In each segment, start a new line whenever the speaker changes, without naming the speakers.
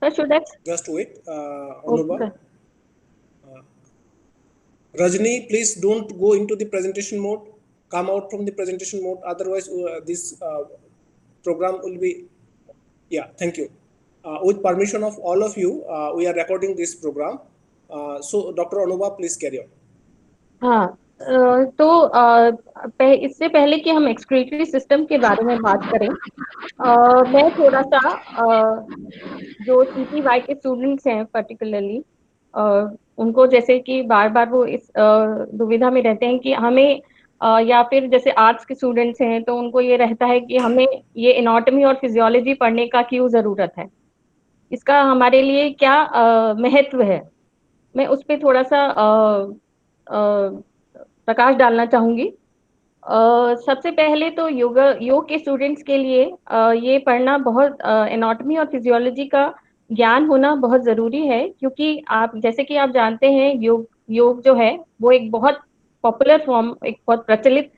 or should I?
Just wait, Anuba.
Okay.
Rajni, please don't go into the presentation mode. Come out from the presentation mode. Otherwise, this program will be. Yeah, thank you. With permission of all of you, we are recording this program. So, Dr. Anuba, please carry on.
हाँ, तो इससे पहले कि हम excretory system के बारे में बात करें, मैं थोड़ा सा जो CPY के स्टूडेंट्स हैं पर्टिकुलरली, उनको जैसे कि बार बार वो इस दुविधा में रहते हैं कि हमें या फिर जैसे आर्ट्स के स्टूडेंट्स हैं तो उनको ये रहता है कि हमें ये एनाटॉमी और फिजियोलॉजी पढ़ने का क्यों जरूरत है, इसका हमारे लिए क्या महत्व है। मैं उस पर थोड़ा सा प्रकाश डालना चाहूंगी। सबसे पहले तो योग के स्टूडेंट्स के लिए ये पढ़ना बहुत, एनाटॉमी और फिजियोलॉजी का ज्ञान होना बहुत जरूरी है, क्योंकि आप जैसे कि आप जानते हैं योग जो है वो एक बहुत पॉपुलर फॉर्म, एक बहुत प्रचलित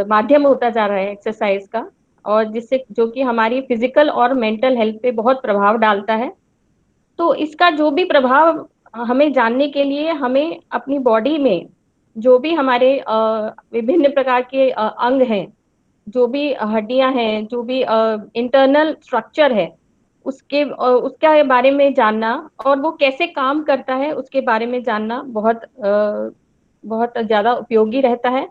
माध्यम होता जा रहा है एक्सरसाइज का, और जिससे जो कि हमारी फिजिकल और मेंटल हेल्थ पे बहुत प्रभाव डालता है। तो इसका जो भी प्रभाव हमें जानने के लिए हमें अपनी बॉडी में जो भी हमारे विभिन्न प्रकार के अंग हैं, जो भी हड्डियां हैं, जो भी इंटरनल स्ट्रक्चर है, उसके बारे में जानना और वो कैसे काम करता है उसके बारे में जानना बहुत ज्यादा उपयोगी रहता है।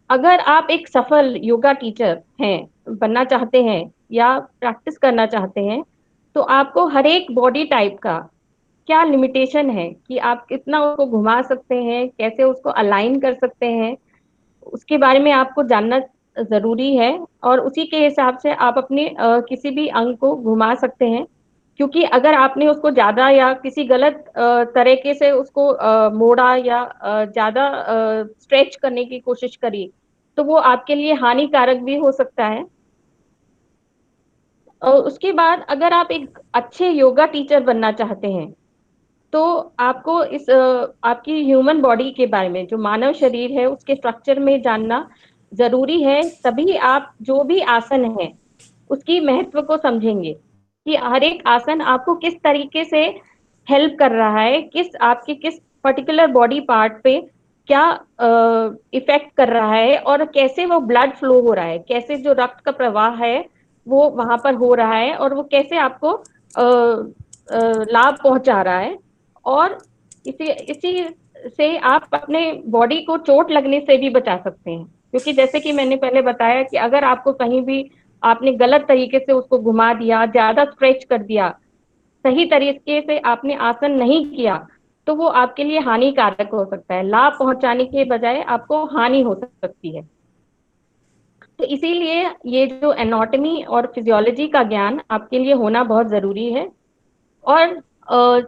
अगर आप एक सफल योगा टीचर हैं, बनना चाहते हैं या प्रैक्टिस करना चाहते हैं, तो आपको हर एक बॉडी टाइप का क्या लिमिटेशन है कि आप कितना उसको घुमा सकते हैं, कैसे उसको अलाइन कर सकते हैं, उसके बारे में आपको जानना जरूरी है। और उसी के हिसाब से आप अपने किसी भी अंग को घुमा सकते हैं, क्योंकि अगर आपने उसको ज्यादा या किसी गलत तरीके से उसको मोड़ा या ज्यादा स्ट्रेच करने की कोशिश करी, तो वो आपके लिए हानिकारक भी हो सकता है। और उसके बाद अगर आप एक अच्छे योगा टीचर बनना चाहते हैं, तो आपको आपकी ह्यूमन बॉडी के बारे में, जो मानव शरीर है उसके स्ट्रक्चर में जानना जरूरी है। तभी आप जो भी आसन है उसकी महत्व को समझेंगे कि हर एक आसन आपको किस तरीके से हेल्प कर रहा है, किस पर्टिकुलर बॉडी पार्ट पे क्या इफेक्ट कर रहा है, और कैसे वो ब्लड फ्लो हो रहा है, कैसे जो रक्त का प्रवाह है वो वहां पर हो रहा है, और वो कैसे आपको लाभ पहुंचा रहा है। और इसी इसी से आप अपने बॉडी को चोट लगने से भी बचा सकते हैं, क्योंकि जैसे कि मैंने पहले बताया कि अगर आपको कहीं भी आपने गलत तरीके से उसको घुमा दिया, ज्यादा स्ट्रेच कर दिया, सही तरीके से आपने आसन नहीं किया, तो वो आपके लिए हानिकारक हो सकता है, लाभ पहुंचाने के बजाय आपको हानि हो सकती है। तो इसीलिए ये जो एनाटॉमी और फिजियोलॉजी का ज्ञान आपके लिए होना बहुत जरूरी है। और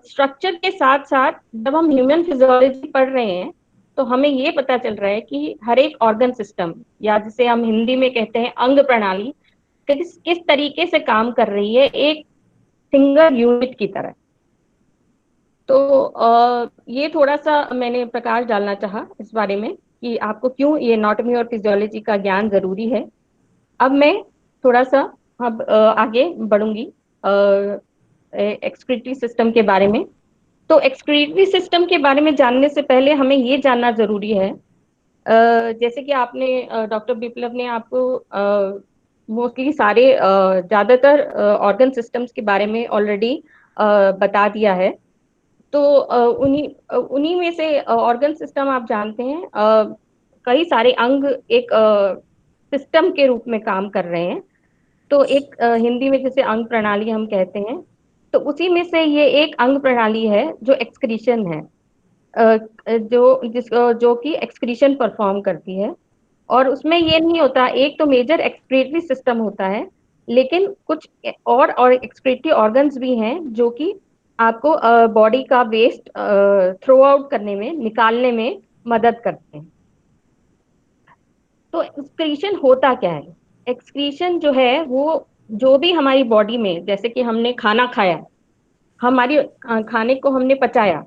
स्ट्रक्चर के साथ साथ जब हम ह्यूमन फिजियोलॉजी पढ़ रहे हैं, तो हमें ये पता चल रहा है कि हर एक ऑर्गन सिस्टम, या जिसे हम हिंदी में कहते हैं अंग प्रणाली, किस तरीके से काम कर रही है एक सिंगल यूनिट की तरह। तो ये थोड़ा सा मैंने प्रकाश डालना चाहा इस बारे में कि आपको क्यों ये एनाटॉमी और फिजियोलॉजी का ज्ञान जरूरी है। अब मैं थोड़ा सा अब आगे बढ़ूंगी एक्सक्रीटरी सिस्टम के बारे में। तो एक्सक्रीटरी सिस्टम के बारे में जानने से पहले हमें ये जानना जरूरी है, जैसे कि आपने डॉक्टर बिप्लब ने आपको मोस्टली सारे ज्यादातर ऑर्गन सिस्टम्स के बारे में ऑलरेडी बता दिया है। तो उन्हीं में से ऑर्गन सिस्टम आप जानते हैं, कई सारे अंग एक सिस्टम के रूप में काम कर रहे हैं। तो एक हिंदी में जैसे अंग प्रणाली हम कहते हैं, तो उसी में से ये एक अंग प्रणाली है जो एक्सक्रीशन है, जो कि एक्सक्रीशन परफॉर्म करती है। और उसमें ये नहीं होता, एक तो मेजर एक्सक्रीटरी सिस्टम होता है, लेकिन कुछ और एक्सक्रीटरी ऑर्गन्स भी हैं जो कि आपको बॉडी का वेस्ट थ्रो आउट करने में, निकालने में मदद करते हैं। तो एक्सक्रीशन होता क्या है? एक्सक्रीशन जो है वो जो भी हमारी बॉडी में, जैसे कि हमने खाना खाया, हमारी खाने को हमने पचाया,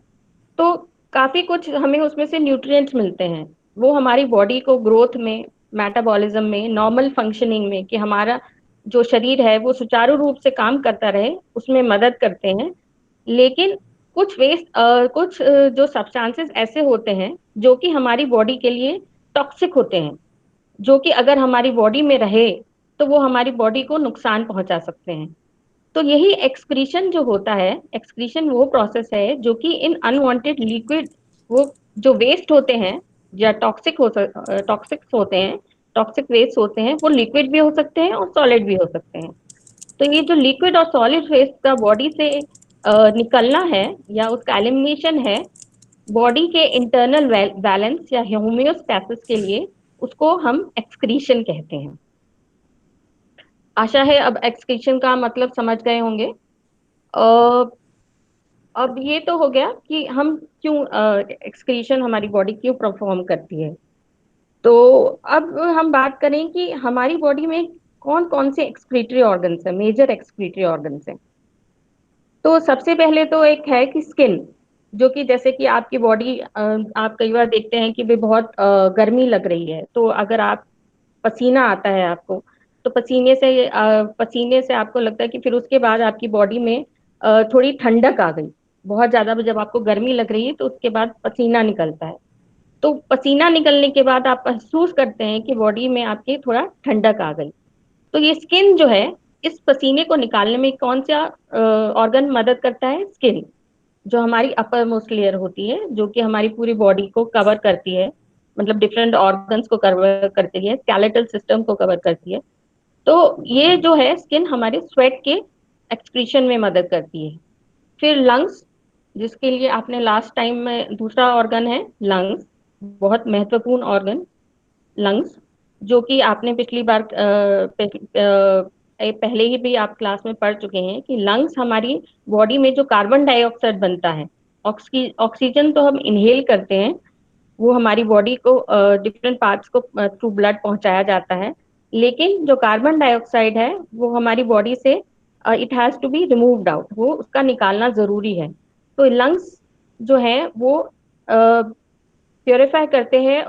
तो काफी कुछ हमें उसमें से न्यूट्रिएंट्स मिलते हैं। वो हमारी बॉडी को ग्रोथ में, मेटाबॉलिज्म में, नॉर्मल फंक्शनिंग में, कि हमारा जो शरीर है वो सुचारू रूप से काम करता रहे उसमें मदद करते हैं। लेकिन कुछ वेस्ट कुछ जो सब्सटेंसेस ऐसे होते हैं जो कि हमारी बॉडी के लिए टॉक्सिक होते हैं, जो कि अगर हमारी बॉडी में रहे तो वो हमारी बॉडी को नुकसान पहुंचा सकते हैं। तो यही एक्सक्रीशन जो होता है, एक्सक्रीशन वो प्रोसेस है जो कि इन अनवांटेड लिक्विड, वो जो वेस्ट होते हैं या टॉक्सिक होते हैं, टॉक्सिक वेस्ट होते हैं, वो लिक्विड भी हो सकते हैं और सॉलिड भी हो सकते हैं। तो ये जो लिक्विड और सॉलिड वेस्ट का बॉडी से निकलना है या उसका एलिमिनेशन है, बॉडी के इंटरनल बैलेंस या होम्योस्टैसिस के लिए, उसको हम एक्सक्रीशन कहते हैं। आशा है अब एक्सक्रीशन का मतलब समझ गए होंगे। अ, अब ये तो हो गया कि हम क्यों एक्सक्रीशन हमारी बॉडी क्यों परफॉर्म करती है। तो अब हम बात करें कि हमारी बॉडी में कौन कौन से एक्सक्रीटरी ऑर्गन्स है, मेजर एक्सक्रीटरी ऑर्गन्स है। तो सबसे पहले तो एक है कि स्किन, जो कि जैसे कि आपकी बॉडी, आप कई बार देखते हैं कि भी बहुत गर्मी लग रही है, तो अगर आप पसीना आता है आपको, तो पसीने से आपको लगता है कि फिर उसके बाद आपकी बॉडी में थोड़ी ठंडक आ गई। बहुत ज्यादा जब आपको गर्मी लग रही है तो उसके बाद पसीना निकलता है, तो पसीना निकलने के बाद आप महसूस करते हैं कि बॉडी में आपके थोड़ा ठंडक आ गई। तो ये स्किन जो है, इस पसीने को निकालने में कौन सा ऑर्गन मदद करता है? स्किन, जो हमारी अपर मोस्ट लेयर होती है, जो कि हमारी पूरी बॉडी को कवर करती है, मतलब डिफरेंट ऑर्गन्स को कवर करती है, स्केलेटल सिस्टम को कवर करती है। तो ये जो है स्किन हमारे स्वेट के एक्सक्रीशन में मदद करती है। फिर लंग्स, जिसके लिए आपने लास्ट टाइम में, दूसरा ऑर्गन है लंग्स, बहुत महत्वपूर्ण ऑर्गन लंग्स, जो कि आपने पिछली बार पहले ही भी आप क्लास में पढ़ चुके हैं कि लंग्स हमारी बॉडी में जो कार्बन डाइऑक्साइड बनता है, ऑक्सीजन तो हम इनहेल करते हैं, वो हमारी बॉडी को डिफरेंट पार्ट्स को थ्रू ब्लड पहुंचाया जाता है। लेकिन जो कार्बन डाइऑक्साइड है वो हमारी बॉडी से it has to be removed out, वो उसका निकालना जरूरी है। तो लंग्स जो है वो प्योरीफाई करते हैं,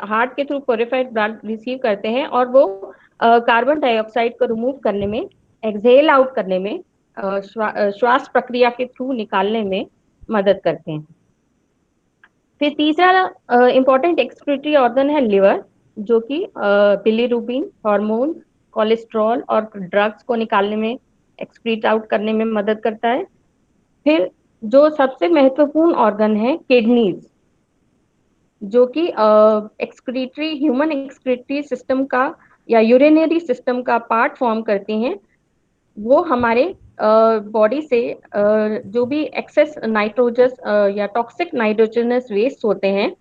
हार्ट के थ्रू प्योरीफाइड ब्लड रिसीव करते हैं, और वो कार्बन डाइऑक्साइड को रिमूव करने में, एक्सहेल आउट करने में, श्वास प्रक्रिया के थ्रू निकालने में मदद करते हैं। फिर तीसरा इंपॉर्टेंट एक्सक्रीटरी ऑर्गन है लिवर, जो कि बिलीरुबिन, हार्मोन, कोलेस्ट्रॉल और ड्रग्स को निकालने में, एक्सक्रीट आउट करने में मदद करता है। फिर जो सबसे महत्वपूर्ण ऑर्गन है किडनीज, जो कि एक्सक्रीटरी, ह्यूमन एक्सक्रीटरी सिस्टम का या यूरिनरी सिस्टम का पार्ट फॉर्म करती हैं। वो हमारे बॉडी से जो भी एक्सेस नाइट्रोजस या टॉक्सिक नाइट्रोजनस वेस्ट होते हैं,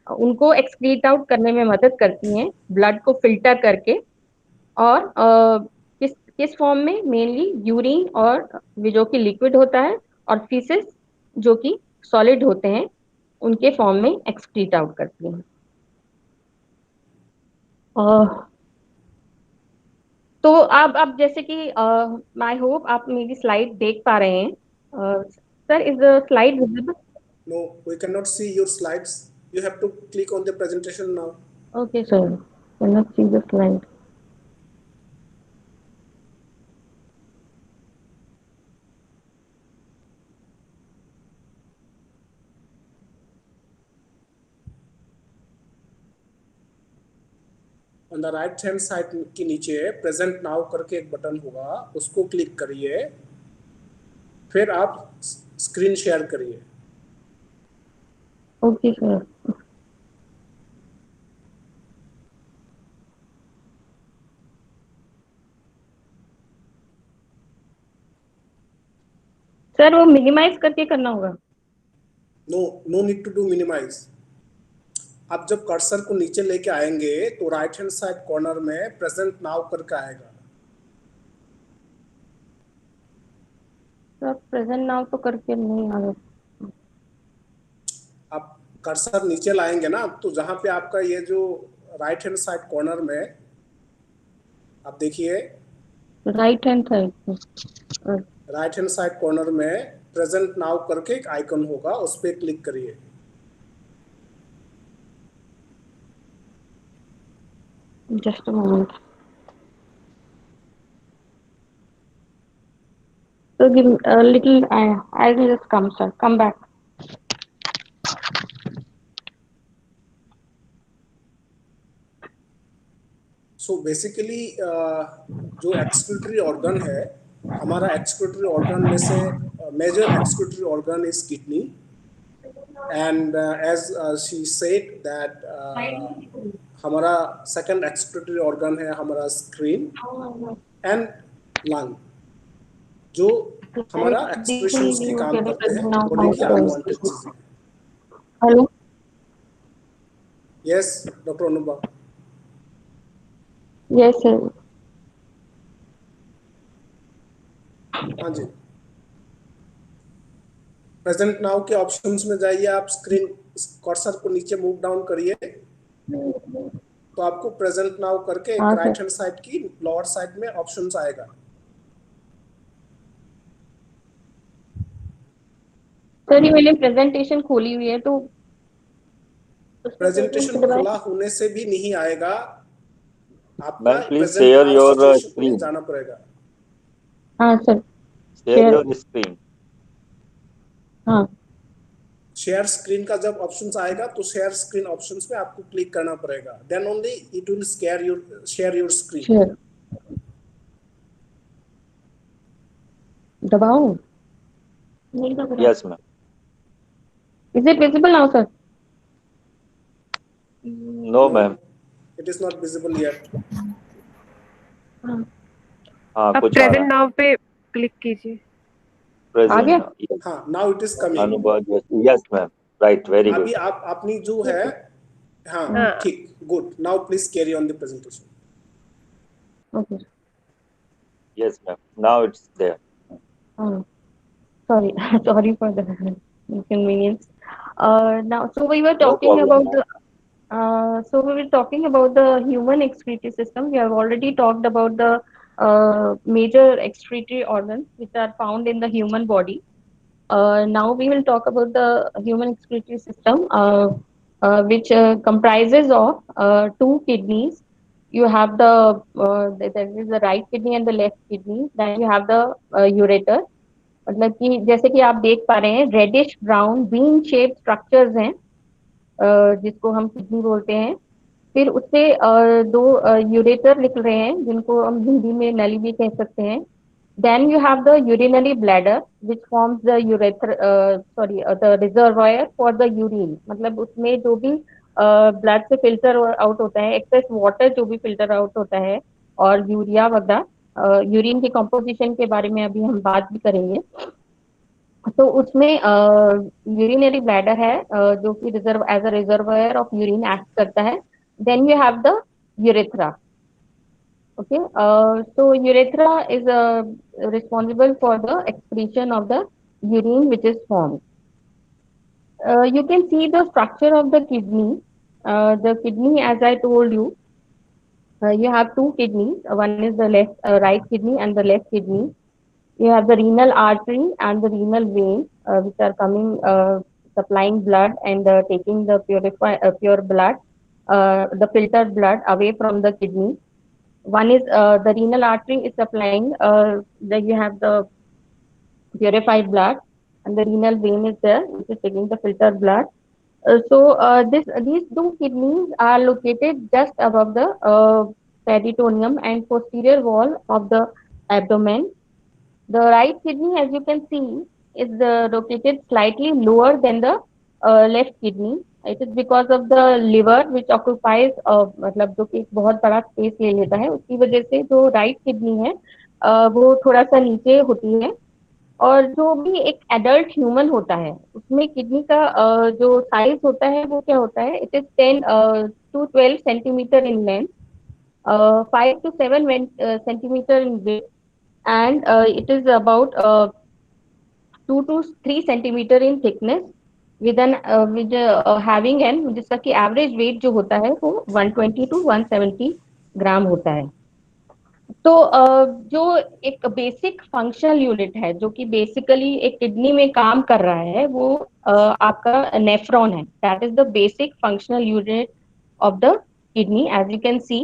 उनको एक्सक्रीट आउट करने में मदद करती हैं, ब्लड को फिल्टर करके। और किस किस फॉर्म में? मेनली यूरिन, और जो कि लिक्विड होता है, और फीसेस जो कि सॉलिड होते हैं, उनके फॉर्म में एक्सक्रीट आउट करती हैं। अ, तो अब जैसे कि आई होप आप मेरी स्लाइड देख पा रहे हैं। Sir, is the slide visible?
No, we cannot see your slides. You have to click on the presentation now.
Okay sir, can not see the slide.
On the right hand side के नीचे present now करके एक button होगा, उसको click करिए, फिर आप screen share करिए।
Okay sir. सर वो मिनिमाइज करके करना होगा?
No, no need to do minimise. आप जब कर्सर को नीचे लेके आएंगे तो राइट हैंड साइड कॉर्नर में प्रेजेंट नाउ करके आएगा।
सर प्रेजेंट नाउ तो करके नहीं आ रहा।
आप कर्सर नीचे लाएंगे ना, तो जहां पे आपका ये जो राइट हैंड साइड कॉर्नर में आप देखिए,
right hand side.
Right hand side corner में प्रेजेंट नाउ करके एक आइकन होगा, उस पर क्लिक करिए।
Just a moment. So give me a little. I'll just come, sir. Come back.
So basically जो एक्सक्रीटरी ऑर्गन है, हमारा एक्सक्रीटरी ऑर्गन में से major excretory organ is kidney, and as she said that हमारा second excretory organ है हमारा screen and lung, जो हमारा एक्सप्रेशंस की काम करते हैं, बॉडी की अनवांटेड चीजें।
Hello.
Yes doctor Anupa.
Yes sir.
हाँ जी, प्रेजेंट नाउ के ऑप्शंस में जाइए, आप स्क्रीन कर्सर को नीचे मूव डाउन करिए तो आपको प्रेजेंट नाउ करके एक राइट हैंड साइड की लोअर साइड में ऑप्शंस आएगा।
सर ये मैंने प्रेजेंटेशन खोली हुई है तो
प्रेजेंटेशन खुला होने से भी नहीं आएगा, आपका
please
present
share
now
your
situation में
स्क्रीन।
जाना पड़ेगा।
हाँ सर,
शेयर योर स्क्रीन।
हाँ
शेयर स्क्रीन का जब ऑप्शंस आएगा तो शेयर स्क्रीन ऑप्शंस पे आपको क्लिक करना पड़ेगा, then only it will share your screen.
Share दबाओ।
Yes ma'am.
Is it visible now sir?
No ma'am.
It is not visible yet.
हाँ
अब
कुछ आ रहा
प्रेजेंट
है।
नाउ पे क्लिक कीजिए।
आ गया?
प्रेजेंट।
हाँ, now it is coming.
Anubhav. Yes ma'am, right, very
अभी
गुड।
आप अपनी जो है, हाँ
हाँ।
ठीक, good. Now please carry on the presentation.
Okay.
Yes ma'am, now it's there.
Sorry, sorry for the inconvenience. Now, so we were
no
talking
problem
about
ma'am.
the human excretory system. We have already talked about the major excretory organs which are found in the human body. Now we will talk about the human excretory system, which comprises of two kidneys. You have there is the right kidney and the left kidney. Then you have the ureter. मतलब कि जैसे कि आप देख पा रहे हैं reddish brown bean shape structures हैं, जिसको हम किडनी बोलते हैं। फिर उससे दो यूरेटर निकल रहे हैं जिनको हम हिंदी में नली भी कह सकते हैं। Then you have the urinary bladder which forms the urethra the reservoir for the urine. मतलब उसमें जो भी ब्लड से फिल्टर आउट होता है, एक्सेस वाटर जो भी फिल्टर आउट होता है, और यूरिया वगैरह, यूरिन की कंपोजिशन के बारे में अभी हम बात भी करेंगे। तो उसमें यूरिनरी ब्लैडर है, जो कि reserve as a reservoir of urine act करता है। Then you have the urethra. Okay, so urethra is responsible for the excretion of the urine which is formed. You can see the structure of the kidney. The kidney, as I told you, you have two kidneys. One is the right kidney and the left kidney. You have the renal artery and the renal vein, which are coming, supplying blood and taking the pure blood, the filtered blood away from the kidney. One is the renal artery is supplying, you have the purified blood, and the renal vein is there, which is taking the filtered blood. These two kidneys are located just above the peritoneum and posterior wall of the abdomen. The right kidney, as you can see, is located slightly lower than the left kidney. It is because of the liver which occupies, मतलब जो कि एक बहुत बड़ा space ले लेता है, उसकी वजह से जो राइट किडनी है वो थोड़ा सा नीचे होती है। और जो भी एक एडल्ट ह्यूमन होता है उसमें किडनी का जो साइज होता है वो क्या होता है, it is 10 to 12 centimetre in length, 5 to 7 centimetre in width, and it is about 2 to 3 centimetre in thickness, having an, जिसका कि एवरेज वेट जो होता है वो 120 to 170 ग्राम होता है। तो जो एक बेसिक फंक्शनल यूनिट है जो कि बेसिकली एक किडनी में काम कर रहा है वो आपका नेफ्रॉन है। That is the basic functional unit of the kidney, as you can see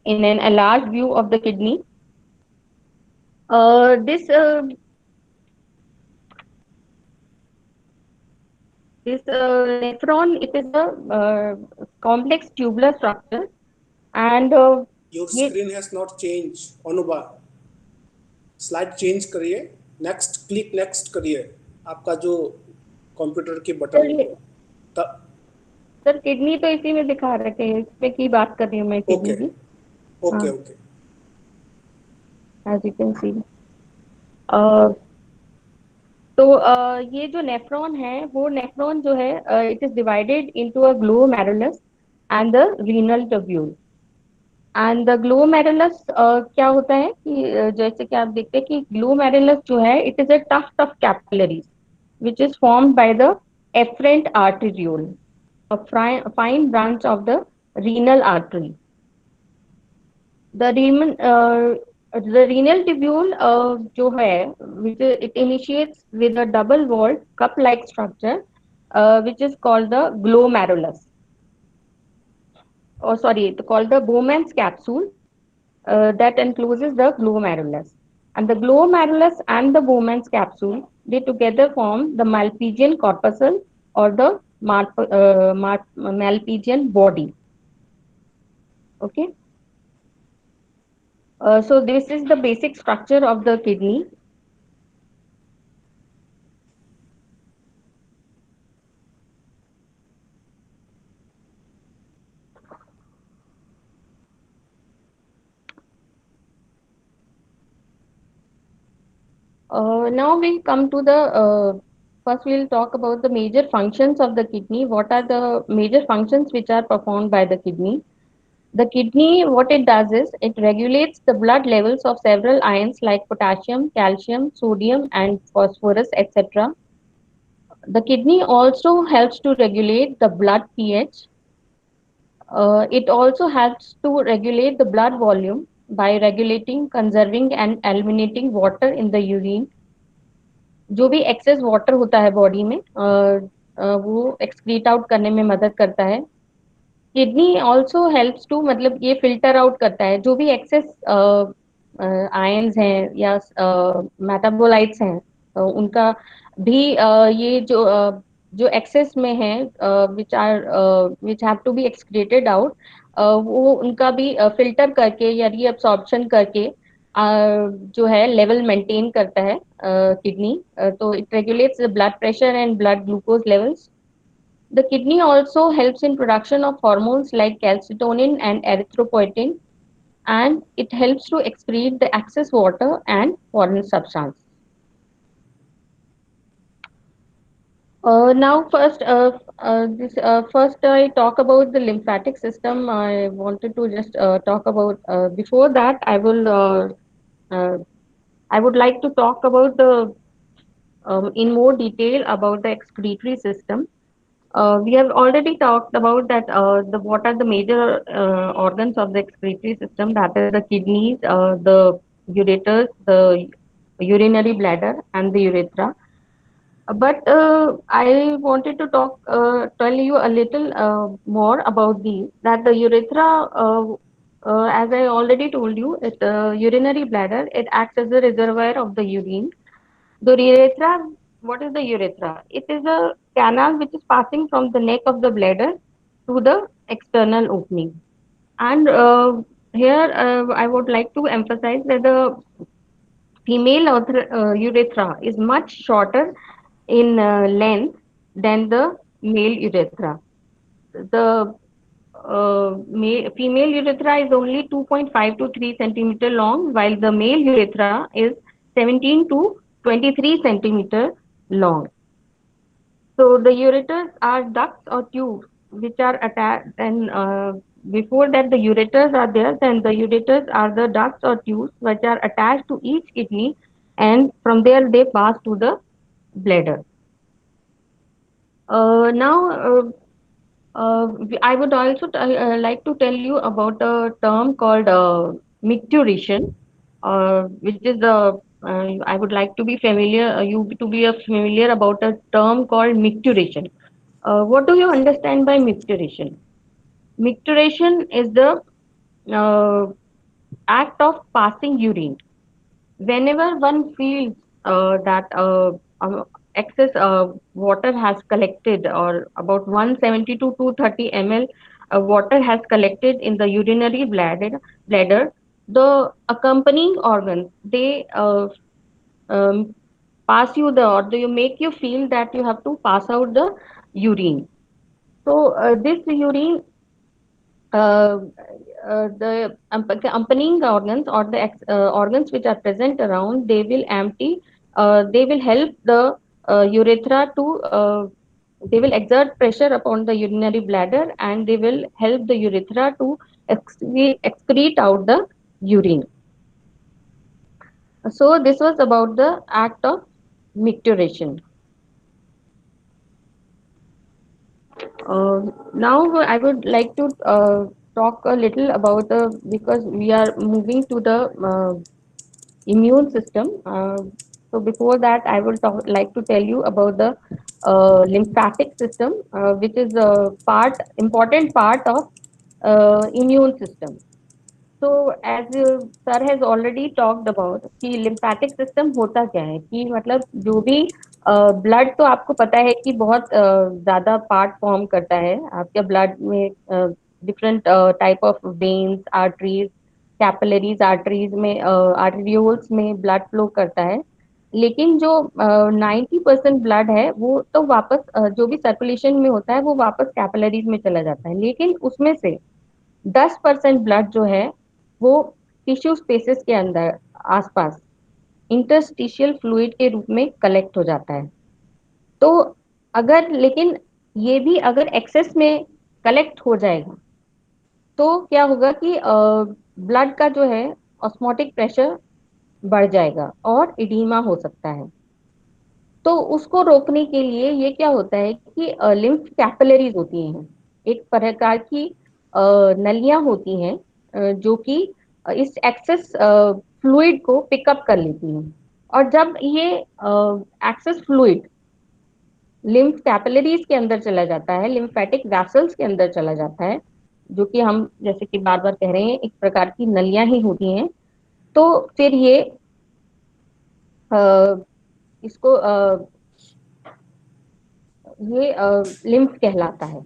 in a large view of the kidney. This This nephron, it is a complex tubular structure, and
Your
ये
screen has not changed, Anuba. Slide change करिए, next click next करिए आपका जो computer की button
sir
तब।
Sir kidney तो इसी में दिखा रखे हैं, इसमें की बात कर रही हूँ मैं किडनी
ओके
की।
ओके
हाँ,
okay
as you can see. तो ये जो नेफ्रॉन है, वो नेफ्रॉन जो है, it is divided into a glomerulus and the renal tubule. And the glomerulus क्या होता है कि जैसे कि आप देखते हैं कि ग्लोमेरुलस जो है, it is a tough tough capillaries which is formed by the efferent arteriole, a fine branch of the renal artery. The renal tubule जो है, which it initiates with a double-walled cup-like structure, which is called the glomerulus, or sorry, it's called the Bowman's capsule, that encloses the glomerulus. And the glomerulus and the Bowman's capsule, they together form the Malpighian corpuscle or the Malpighian body. Okay. So this is the basic structure of the kidney. Now we'll come to the first we'll talk about the major functions of the kidney. What are the major functions which are performed by the kidney? The kidney, what it does is it regulates the blood levels of several ions like potassium, calcium, sodium, and phosphorus, etc. The kidney also helps to regulate the blood pH. It also helps to regulate the blood volume by regulating, conserving, and eliminating water in the urine. जो भी excess water होता है body में, वो excrete out करने में मदद करता है। किडनी ऑल्सो हेल्प्स टू, मतलब ये फिल्टर आउट करता है जो भी एक्सेस आयंस हैं या मेटाबोलाइट्स हैं, उनका भी ये जो एक्सेस में है, which have to be excreted out, वो उनका भी फिल्टर करके या रीअब्सॉर्प्शन करके जो है लेवल मेंटेन करता है किडनी। तो it regulates the blood pressure and blood glucose levels. The kidney also helps in production of hormones like calcitonin and erythropoietin, and it helps to excrete the excess water and foreign substance. Now, first I talk about the lymphatic system. I wanted to just talk about. Before that, uh, I would like to talk about the in more detail about the excretory system. We have already talked about that what are the major organs of the excretory system, that is the kidneys, the ureters, the urinary bladder, and the urethra. But I wanted to tell you a little more about these. That the urethra, as I already told you, urinary bladder, it acts as a reservoir of the urine. The urethra, what is the urethra? It is a canal which is passing from the neck of the bladder to the external opening. And here I would like to emphasize that the urethra is much shorter in length than the male urethra. The female urethra is only 2.5 to 3 centimeter long, while the male urethra is 17 to 23 centimeter long. So the ureters are ducts or tubes which are attached, and before that the ureters are there, then the ureters are the ducts or tubes which are attached to each kidney, and from there they pass to the bladder. Now, I would also like to tell you about a term called micturition, which is the I would like to be familiar, you to be familiar about a term called micturition. What do you understand by micturition? Micturition is the uh, act of passing urine. Whenever one feels that excess water has collected, or about 170 to 230 ml water has collected in the urinary bladder, the accompanying organs, they um, pass you the, or they make you feel that you have to pass out the urine. So this urine, uh, the accompanying organs, or the organs which are present around, they will empty, they will help the urethra to, they will exert pressure upon the urinary bladder, and they will help the urethra to excrete out the urine. So this was about the act of micturition. Now I would like to talk a little about the, because we are moving to the immune system. So before that, I will like to tell you about the lymphatic system, which is a important part of immune system. So as sir has already talked about कि lymphatic system होता क्या है, कि मतलब जो भी blood, तो आपको पता है कि बहुत ज्यादा पार्ट फॉर्म करता है आपके ब्लड में, different type of veins, arteries, capillaries, arteries में, आर्टरियोल्स में ब्लड फ्लो करता है। लेकिन जो 90% ब्लड है वो तो वापस जो भी सर्कुलेशन में होता है वो वापस कैपिलरीज में चला जाता है, लेकिन उसमें से 10% ब्लड जो है वो टिश्यू स्पेसेस के अंदर, आसपास, इंटरस्टिशियल फ्लूइड के रूप में कलेक्ट हो जाता है। तो अगर, लेकिन ये भी अगर एक्सेस में कलेक्ट हो जाएगा तो क्या होगा कि ब्लड का जो है ऑस्मोटिक प्रेशर बढ़ जाएगा और इडीमा हो सकता है। तो उसको रोकने के लिए ये क्या होता है कि लिम्फ कैपिलरीज होती हैं, एक प्रकार की नलियां होती हैं, जो कि इस एक्सेस फ्लूइड को पिकअप कर लेती हैं। और जब ये एक्सेस फ्लूइड लिम्फ कैपिलरीज के अंदर चला जाता है, लिम्फेटिक वैसल्स के अंदर चला जाता है, जो कि हम जैसे कि बार बार कह रहे हैं एक प्रकार की नलियां ही होती हैं, तो फिर ये इसको ये लिम्फ कहलाता है।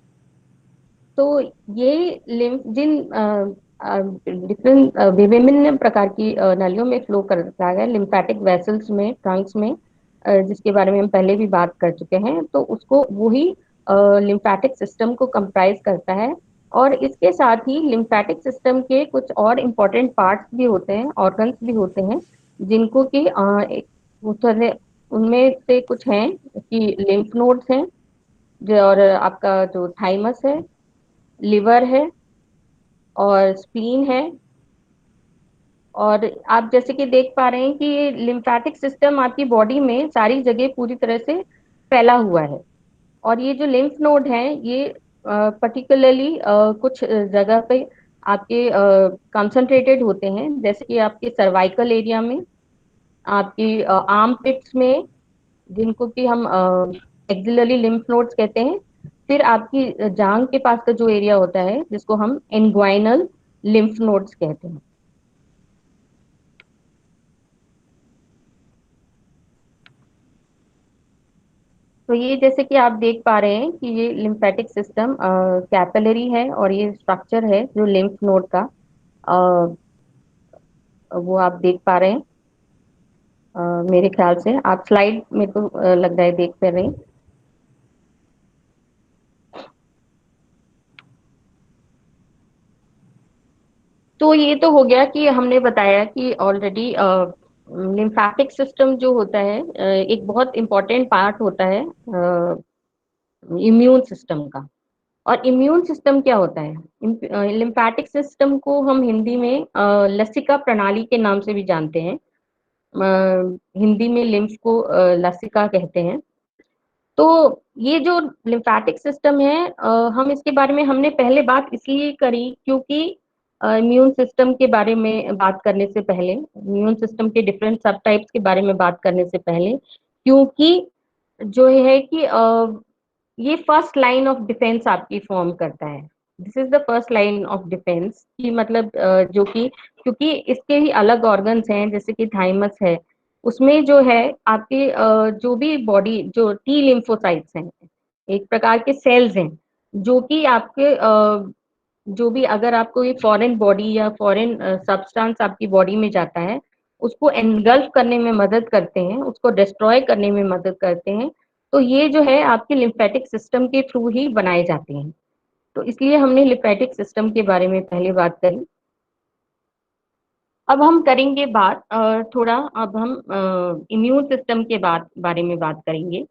तो ये लिम्फ जिन डिफरेंट विभिन्न प्रकार की नलियों में फ्लो करता है, लिम्फेटिक वेसल्स में, ट्रंक्स में, जिसके बारे में हम पहले भी बात कर चुके हैं, तो उसको वही लिम्फेटिक सिस्टम को कंप्राइज करता है। और इसके साथ ही लिम्फेटिक सिस्टम के कुछ और इम्पोर्टेंट पार्ट्स भी होते हैं, ऑर्गन्स भी होते हैं, जिनको कि उनमें से कुछ हैं कि लिम्फ नोड्स हैं, जो, और आपका जो थाइमस है, लिवर है, और स्प्लीन है। और आप जैसे कि देख पा रहे हैं कि ये लिम्फेटिक सिस्टम आपकी बॉडी में सारी जगह पूरी तरह से फैला हुआ है। और ये जो लिम्फ नोड हैं ये पर्टिकुलरली कुछ जगह पे आपके कंसंट्रेटेड होते हैं, जैसे कि आपके सर्वाइकल एरिया में, आपकी आर्म पिट्स में, जिनको कि हम एक्सिलरी लिम्फ नोड्स कहते हैं। फिर आपकी जांग के पास का जो एरिया होता है जिसको हम इंग्वाइनल लिम्फ नोड्स कहते हैं। तो ये जैसे कि आप देख पा रहे हैं कि ये लिम्फेटिक सिस्टम कैपिलरी है, और ये स्ट्रक्चर है जो लिम्फ नोड का, अ, वो आप देख पा रहे हैं। मेरे ख्याल से आप स्लाइड में तो लग रहा है देख पा रहे हैं। तो ये तो हो गया कि हमने बताया कि ऑलरेडी लिम्फेटिक सिस्टम जो होता है एक बहुत इम्पोर्टेंट पार्ट होता है इम्यून सिस्टम का। और इम्यून सिस्टम क्या होता है? लिम्फेटिक सिस्टम को हम हिंदी में लसिका प्रणाली के नाम से भी जानते हैं। हिंदी में लिम्फ को लसिका कहते हैं। तो ये जो लिम्फेटिक सिस्टम है, हम इसके बारे में हमने पहले बात इसलिए करी क्योंकि इम्यून सिस्टम के बारे में बात करने से पहले, इम्यून सिस्टम के डिफरेंट सब टाइप्स के बारे में बात करने से पहले, क्योंकि जो है कि ये फर्स्ट लाइन ऑफ डिफेंस आपकी फॉर्म करता है। This is the first line of defence, कि मतलब जो कि क्योंकि इसके ही अलग ऑर्गन्स हैं, जैसे कि थाइमस है, उसमें जो है आपके जो भी बॉडी जो टी लिम्फोसाइट्स हैं, एक प्रकार के सेल्स हैं जो कि आपके जो भी अगर आपको ये फॉरेन बॉडी या फॉरेन सब्सटेंस आपकी बॉडी में जाता है, उसको एनगल्फ करने में मदद करते हैं, उसको डिस्ट्रॉय करने में मदद करते हैं। तो ये जो है आपके लिम्फेटिक सिस्टम के थ्रू ही बनाए जाते हैं। तो इसलिए हमने लिम्फेटिक सिस्टम के बारे में पहले बात करी। अब हम करेंगे बात थोड़ा, अब हम इम्यून सिस्टम के बारे में बात करेंगे।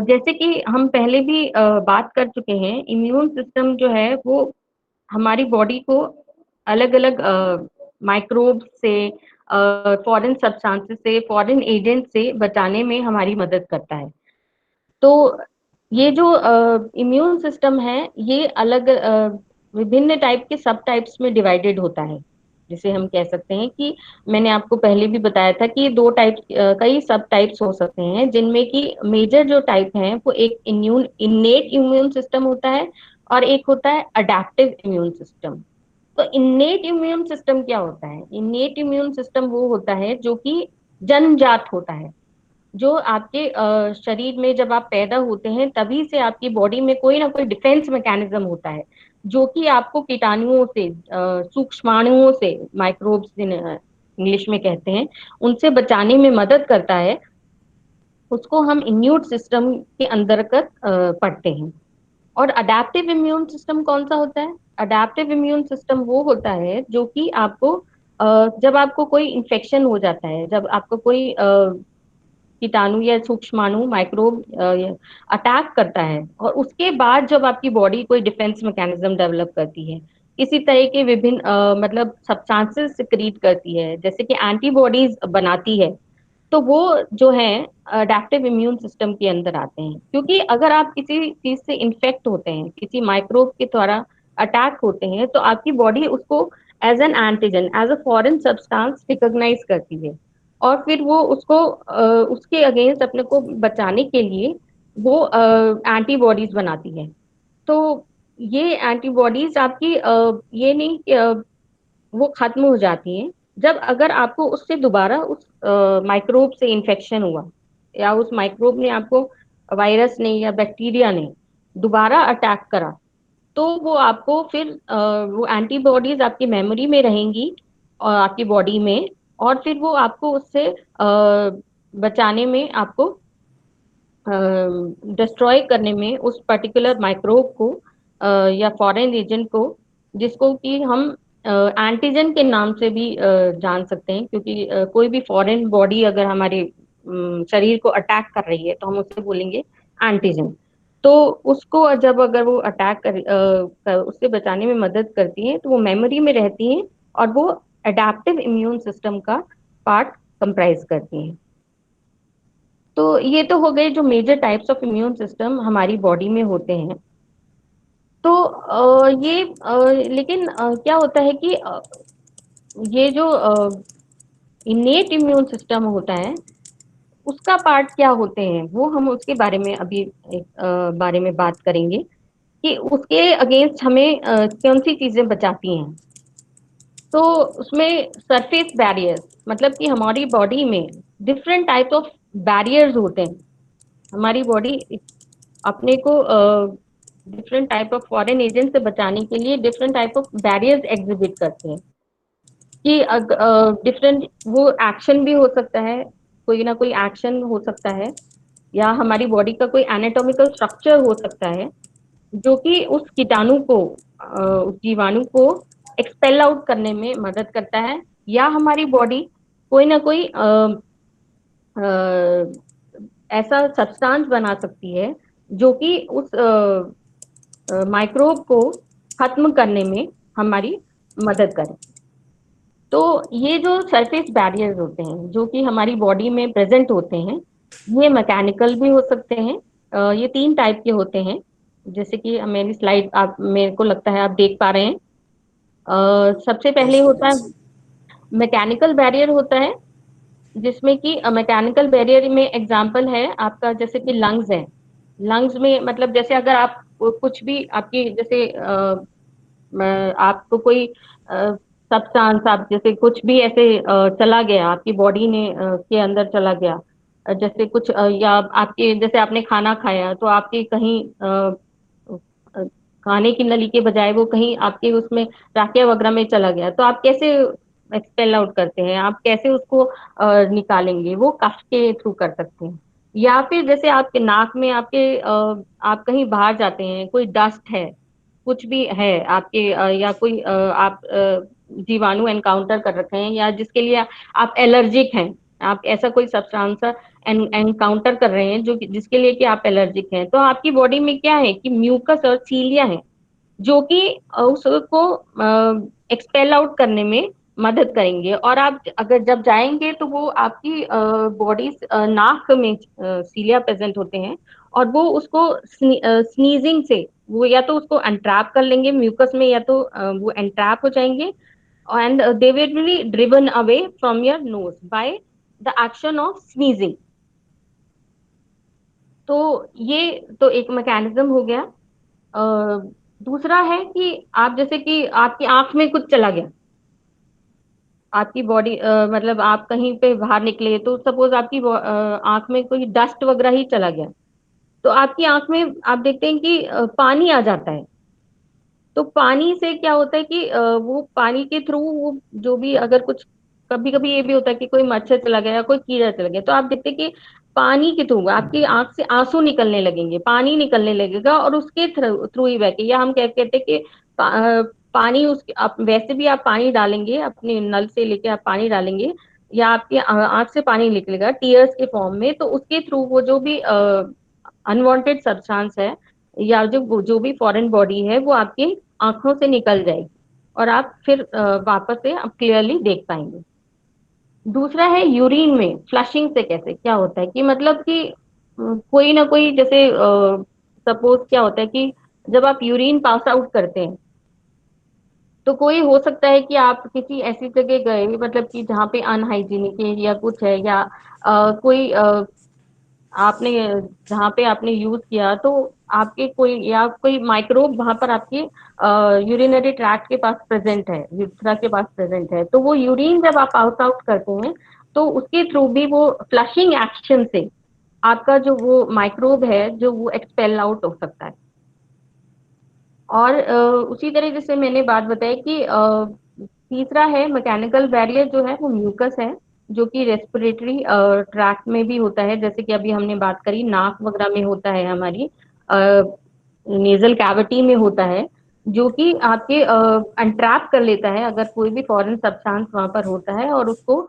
जैसे कि हम पहले भी बात कर चुके हैं, इम्यून सिस्टम जो है वो हमारी बॉडी को अलग अलग माइक्रोब से, फॉरेन सब्सटेंसेस से, फॉरेन एजेंट से बचाने में हमारी मदद करता है। तो ये जो इम्यून सिस्टम है ये अलग विभिन्न टाइप के सब टाइप्स में डिवाइडेड होता है। जिसे हम कह सकते हैं कि मैंने आपको पहले भी बताया था कि दो टाइप, कई सब टाइप्स हो सकते हैं, जिनमें कि मेजर जो टाइप हैं वो एक इन्नेट इम्यून सिस्टम होता है और एक होता है अडैप्टिव इम्यून सिस्टम। तो इन्नेट इम्यून सिस्टम क्या होता है? इन्नेट इम्यून सिस्टम वो होता है जो कि जन्मजात होता है, जो आपके शरीर में जब आप पैदा होते हैं तभी से आपकी बॉडी में कोई ना कोई डिफेंस मैकेनिज्म होता है, जो कि आपको कीटाणुओं से, सूक्ष्माणुओं से, माइक्रोब्स इंग्लिश में कहते हैं, उनसे बचाने में मदद करता है। उसको हम इम्यून सिस्टम के अंतर्गत पढ़ते हैं। और अडैप्टिव इम्यून सिस्टम कौन सा होता है? अडैप्टिव इम्यून सिस्टम वो होता है जो कि आपको जब आपको कोई इन्फेक्शन हो जाता है, जब आपको कोई कीटाणु या सूक्ष्माणु माइक्रोब अटैक करता है, और उसके बाद जब आपकी बॉडी कोई डिफेंस मैकेनिज्म डेवलप करती है, इसी तरह के विभिन्न मतलब सब्सटेंसेस सिक्रीट करती है, जैसे कि एंटीबॉडीज बनाती है, तो वो जो है अडैप्टिव इम्यून सिस्टम के अंदर आते हैं। क्योंकि अगर आप किसी चीज से इन्फेक्ट होते हैं, किसी माइक्रोब के द्वारा अटैक होते हैं, तो आपकी बॉडी उसको as an antigen, as a foreign substance recognise करती है, और फिर वो उसको उसके अगेंस्ट अपने को बचाने के लिए वो एंटीबॉडीज बनाती है। तो ये एंटीबॉडीज आपकी ये नहीं कि वो खत्म हो जाती हैं जब अगर आपको उससे दोबारा उस माइक्रोब से इन्फेक्शन हुआ, या उस माइक्रोब ने आपको, वायरस ने या बैक्टीरिया ने दोबारा अटैक करा, तो वो आपको फिर वो एंटीबॉडीज आपकी मेमोरी में रहेंगी और आपकी बॉडी में, और फिर वो आपको उससे बचाने में, आपको डिस्ट्रॉय करने में उस पर्टिकुलर माइक्रोब को या फॉरेन एजेंट को, जिसको कि हम एंटीजन के नाम से भी जान सकते हैं, क्योंकि कोई भी फॉरेन बॉडी अगर हमारे शरीर को अटैक कर रही है तो हम उसे बोलेंगे एंटीजन। तो उसको जब अगर वो अटैक उससे बचाने में मदद करती है, तो वो मेमोरी में रहती हैं और वो अडेप्टिव इम्यून सिस्टम का पार्ट कंप्राइज करती हैं। तो ये तो हो गए जो major types of immune system हमारी बॉडी में होते हैं। तो ये लेकिन क्या होता है कि ये जो इनेट इम्यून सिस्टम होता है, उसका पार्ट क्या होते हैं, वो हम उसके बारे में अभी एक बारे में बात करेंगे कि उसके अगेंस्ट हमें कौन सी चीजें बचाती हैं। तो उसमें सरफेस बैरियर्स, मतलब कि हमारी बॉडी में डिफरेंट टाइप ऑफ बैरियर्स होते हैं। हमारी बॉडी अपने को different type of foreign agent से बचाने के लिए different type of barriers exhibit करते हैं, कि डिफरेंट वो एक्शन भी हो सकता है, कोई ना कोई एक्शन हो सकता है, या हमारी बॉडी का कोई एनाटॉमिकल स्ट्रक्चर हो सकता है जो कि उस कीटाणु को, उस जीवाणु को एक्सपेल आउट करने में मदद करता है, या हमारी बॉडी कोई ना कोई ऐसा सब्सटेंस बना सकती है जो कि उस माइक्रोब को खत्म करने में हमारी मदद करे। तो ये जो सरफेस बैरियर्स होते हैं जो कि हमारी बॉडी में प्रेजेंट होते हैं, ये मैकेनिकल भी हो सकते हैं। ये 3 टाइप के होते हैं, जैसे कि मेरी स्लाइड आप, मेरे को लगता है आप देख पा रहे हैं। सबसे पहले
Yes,
होता है
yes.
मैकेनिकल बैरियर होता है, जिसमें कि मैकेनिकल बैरियर में एग्जांपल है आपका, जैसे कि लंग्स है। लंग्स में मतलब जैसे अगर आप कुछ भी आपकी, जैसे आपको कोई सब्सटेंस, आप जैसे कुछ भी ऐसे चला गया आपकी बॉडी ने के अंदर चला गया, जैसे कुछ या आपके जैसे आपने खाना खाया तो आपके कहीं अ, खाने की नली के बजाय वो कहीं आपके उसमें राखिया वगैरह में चला गया, तो आप कैसे एक्सपेल आउट करते हैं, आप कैसे उसको निकालेंगे? वो कफ के थ्रू कर सकते हैं। या फिर जैसे आपके नाक में आपके आप कहीं बाहर जाते हैं, कोई डस्ट है, कुछ भी है आपके या कोई आप जीवाणु एनकाउंटर कर रखे हैं, या जिसके लिए आप एलर्जिक हैं, आप ऐसा कोई सब्सटेंस एनकाउंटर कर रहे हैं जो जिसके लिए कि आप एलर्जिक हैं, तो आपकी बॉडी में क्या है कि म्यूकस और सीलिया है जो कि उसको एक्सपेल आउट करने में मदद करेंगे। और आप अगर जब जाएंगे तो वो आपकी बॉडी नाक में सीलिया प्रेजेंट होते हैं, और वो उसको स्नीजिंग से वो या तो उसको एंट्रैप कर लेंगे म्यूकस में, या तो वो एंट्रैप हो जाएंगे, and they will be driven away from your nose by the action of sneezing। तो ये तो एक मैकेनिज्म हो गया। दूसरा है कि आप जैसे कि आपकी आंख में कुछ चला गया, आपकी बॉडी मतलब आप कहीं पे बाहर निकले तो सपोज आपकी आंख में कोई डस्ट वगैरह ही चला गया, तो आपकी आंख में आप देखते हैं कि पानी आ जाता है। तो पानी से क्या होता है कि वो पानी के थ्रू वो जो भी अगर कुछ, कभी कभी ये भी होता है कि कोई मच्छर चला गया या कोई कीड़ा चला गया, तो आप देखते हैं कि पानी के थ्रू आपकी आंख से आंसू निकलने लगेंगे, पानी निकलने लगेगा, और उसके थ्रू थ्रू ही बहके, या हम क्या कहते हैं कि पानी उसके आप वैसे भी आप पानी डालेंगे अपने नल से लेके आप पानी डालेंगे, या आपकी आंख से पानी निकलेगा टीयर्स के फॉर्म में, तो उसके थ्रू वो जो भी अनवांटेड सब्सटेंस है या जो भी फॉरेन बॉडी है वो आपकी आंखों से निकल जाएगी, और आप फिर वापस से आप क्लियरली देख पाएंगे। दूसरा है यूरिन में फ्लशिंग से कैसे क्या होता है कि मतलब कि कोई ना कोई जैसे सपोज क्या होता है कि जब आप यूरिन पास आउट करते हैं, तो कोई हो सकता है कि आप किसी ऐसी जगह गए मतलब कि जहाँ पे अनहाइजीनिक है या कुछ है, या कोई आपने जहाँ पे आपने यूज किया तो आपके कोई या कोई माइक्रोब वहां पर आपके यूरिनरी ट्रैक्ट के पास प्रेजेंट है, यूरेथ्रा के पास प्रेजेंट है, तो वो यूरिन जब आप पास आउट करते हैं तो उसके थ्रू भी वो फ्लशिंग एक्शन से आपका जो वो माइक्रोब है जो वो एक्सपेल आउट हो सकता है। और उसी तरह जैसे मैंने बात बताई कि तीसरा है मैकेनिकल बैरियर जो है वो म्यूकस है, जो कि रेस्पिरेटरी ट्रैक्ट में भी होता है, जैसे कि अभी हमने बात करी नाक वगैरह में होता है, हमारी नेजल कैविटी में होता है, जो कि आपके अनट्रैप कर लेता है अगर कोई भी फॉरेन सब्सटेंस वहां पर होता है, और उसको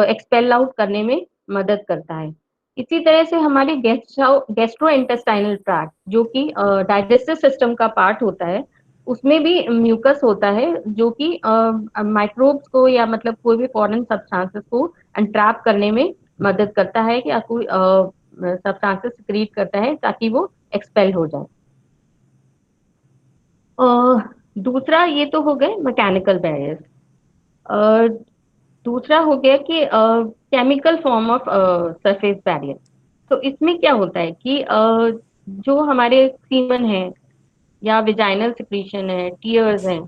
एक्सपेल आउट करने में मदद करता है। इसी तरह से हमारे गैस्ट्रो इंटेस्टाइनल ट्रैक्ट जो कि डाइजेस्टिव सिस्टम का पार्ट होता है, उसमें भी म्यूकस होता है जो कि माइक्रोब्स को या मतलब कोई भी फॉरेन सब्सटेंसेस को अनट्रैप करने में मदद करता है, कि कोई सब्सटेंसेस सिक्रीट करता है ताकि वो एक्सपेल हो जाए। दूसरा ये तो हो गए मैकेनिकल बैरियर्स। दूसरा हो गया कि chemical form of surface barrier. तो इसमें क्या होता है कि जो हमारे सीमन है या विजाइनल सिक्रीशन है, टीयर्स हैं,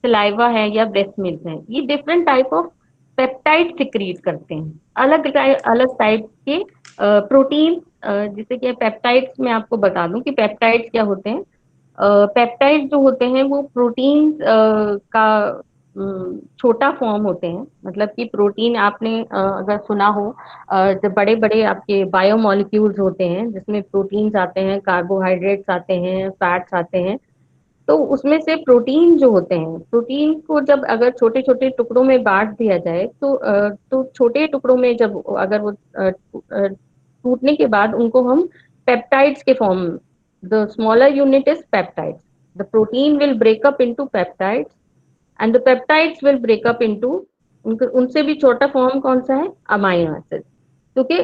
सलाइवा है या ब्रेस्ट मिल्क है, ये different type of peptide secrete करते हैं, अलग टाइप के प्रोटीन। जैसे कि पेप्टाइड्स में आपको बता दूं कि पेप्टाइड्स क्या होते हैं। पेप्टाइड जो होते हैं वो प्रोटीन का छोटा फॉर्म होते हैं, मतलब कि प्रोटीन आपने अगर सुना हो, जो बड़े बड़े आपके बायोमोलिक्यूल्स होते हैं जिसमें प्रोटीन्स आते हैं, कार्बोहाइड्रेट्स आते हैं, फैट्स आते हैं, तो उसमें से प्रोटीन जो होते हैं, प्रोटीन को जब अगर छोटे छोटे टुकड़ों में बांट दिया जाए तो छोटे टुकड़ों में जब अगर वो टूटने के बाद उनको हम पेप्टाइड्स के form, the smaller unit is peptides, the protein will break up into peptides and the peptides will break up into, उनसे भी छोटा फॉर्म कौन सा है, अमाइनो एसिड। क्योंकि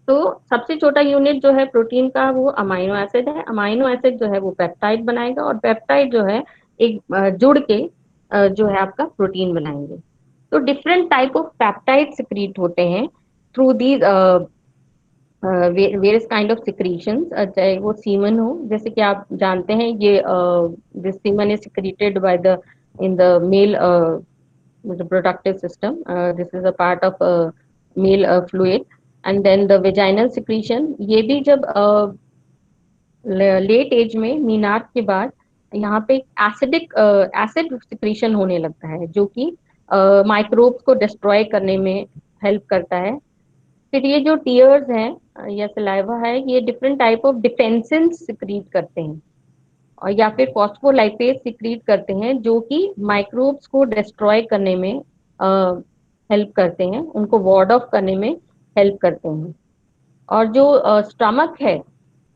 तो सबसे छोटा यूनिट जो है प्रोटीन का वो अमाइनो एसिड है, अमाइनो एसिड जो है वो पेप्टाइड बनाएगा, और पेप्टाइड जो है एक जुड़ के जो है आपका प्रोटीन बनाएंगे। तो different type of peptide secrete होते हैं through these various kind of secretions, चाहे वो सीमन हो, जैसे कि आप जानते हैं ये this semen is secreted by the in the male reproductive system. This is a part of male fluid. And then the vaginal secretion, ये भी जब लेट एज में मीनार के बाद यहाँ पे एसिडिक एसिड सिक्रीशन होने लगता है, जो कि माइक्रोब्स को डिस्ट्रॉय करने में हेल्प करता है। फिर ये जो टीयर्स हैं या सलाइवा है, ये डिफरेंट टाइप ऑफ डिफेंसेंस सिक्रीट करते हैं, और या फिर फॉस्फोलाइपेज सिक्रीट करते हैं, जो कि माइक्रोब्स को डिस्ट्रॉय करने में हेल्प करते हैं, उनको वार्ड ऑफ करने में हेल्प करते हैं। और जो स्टमक है,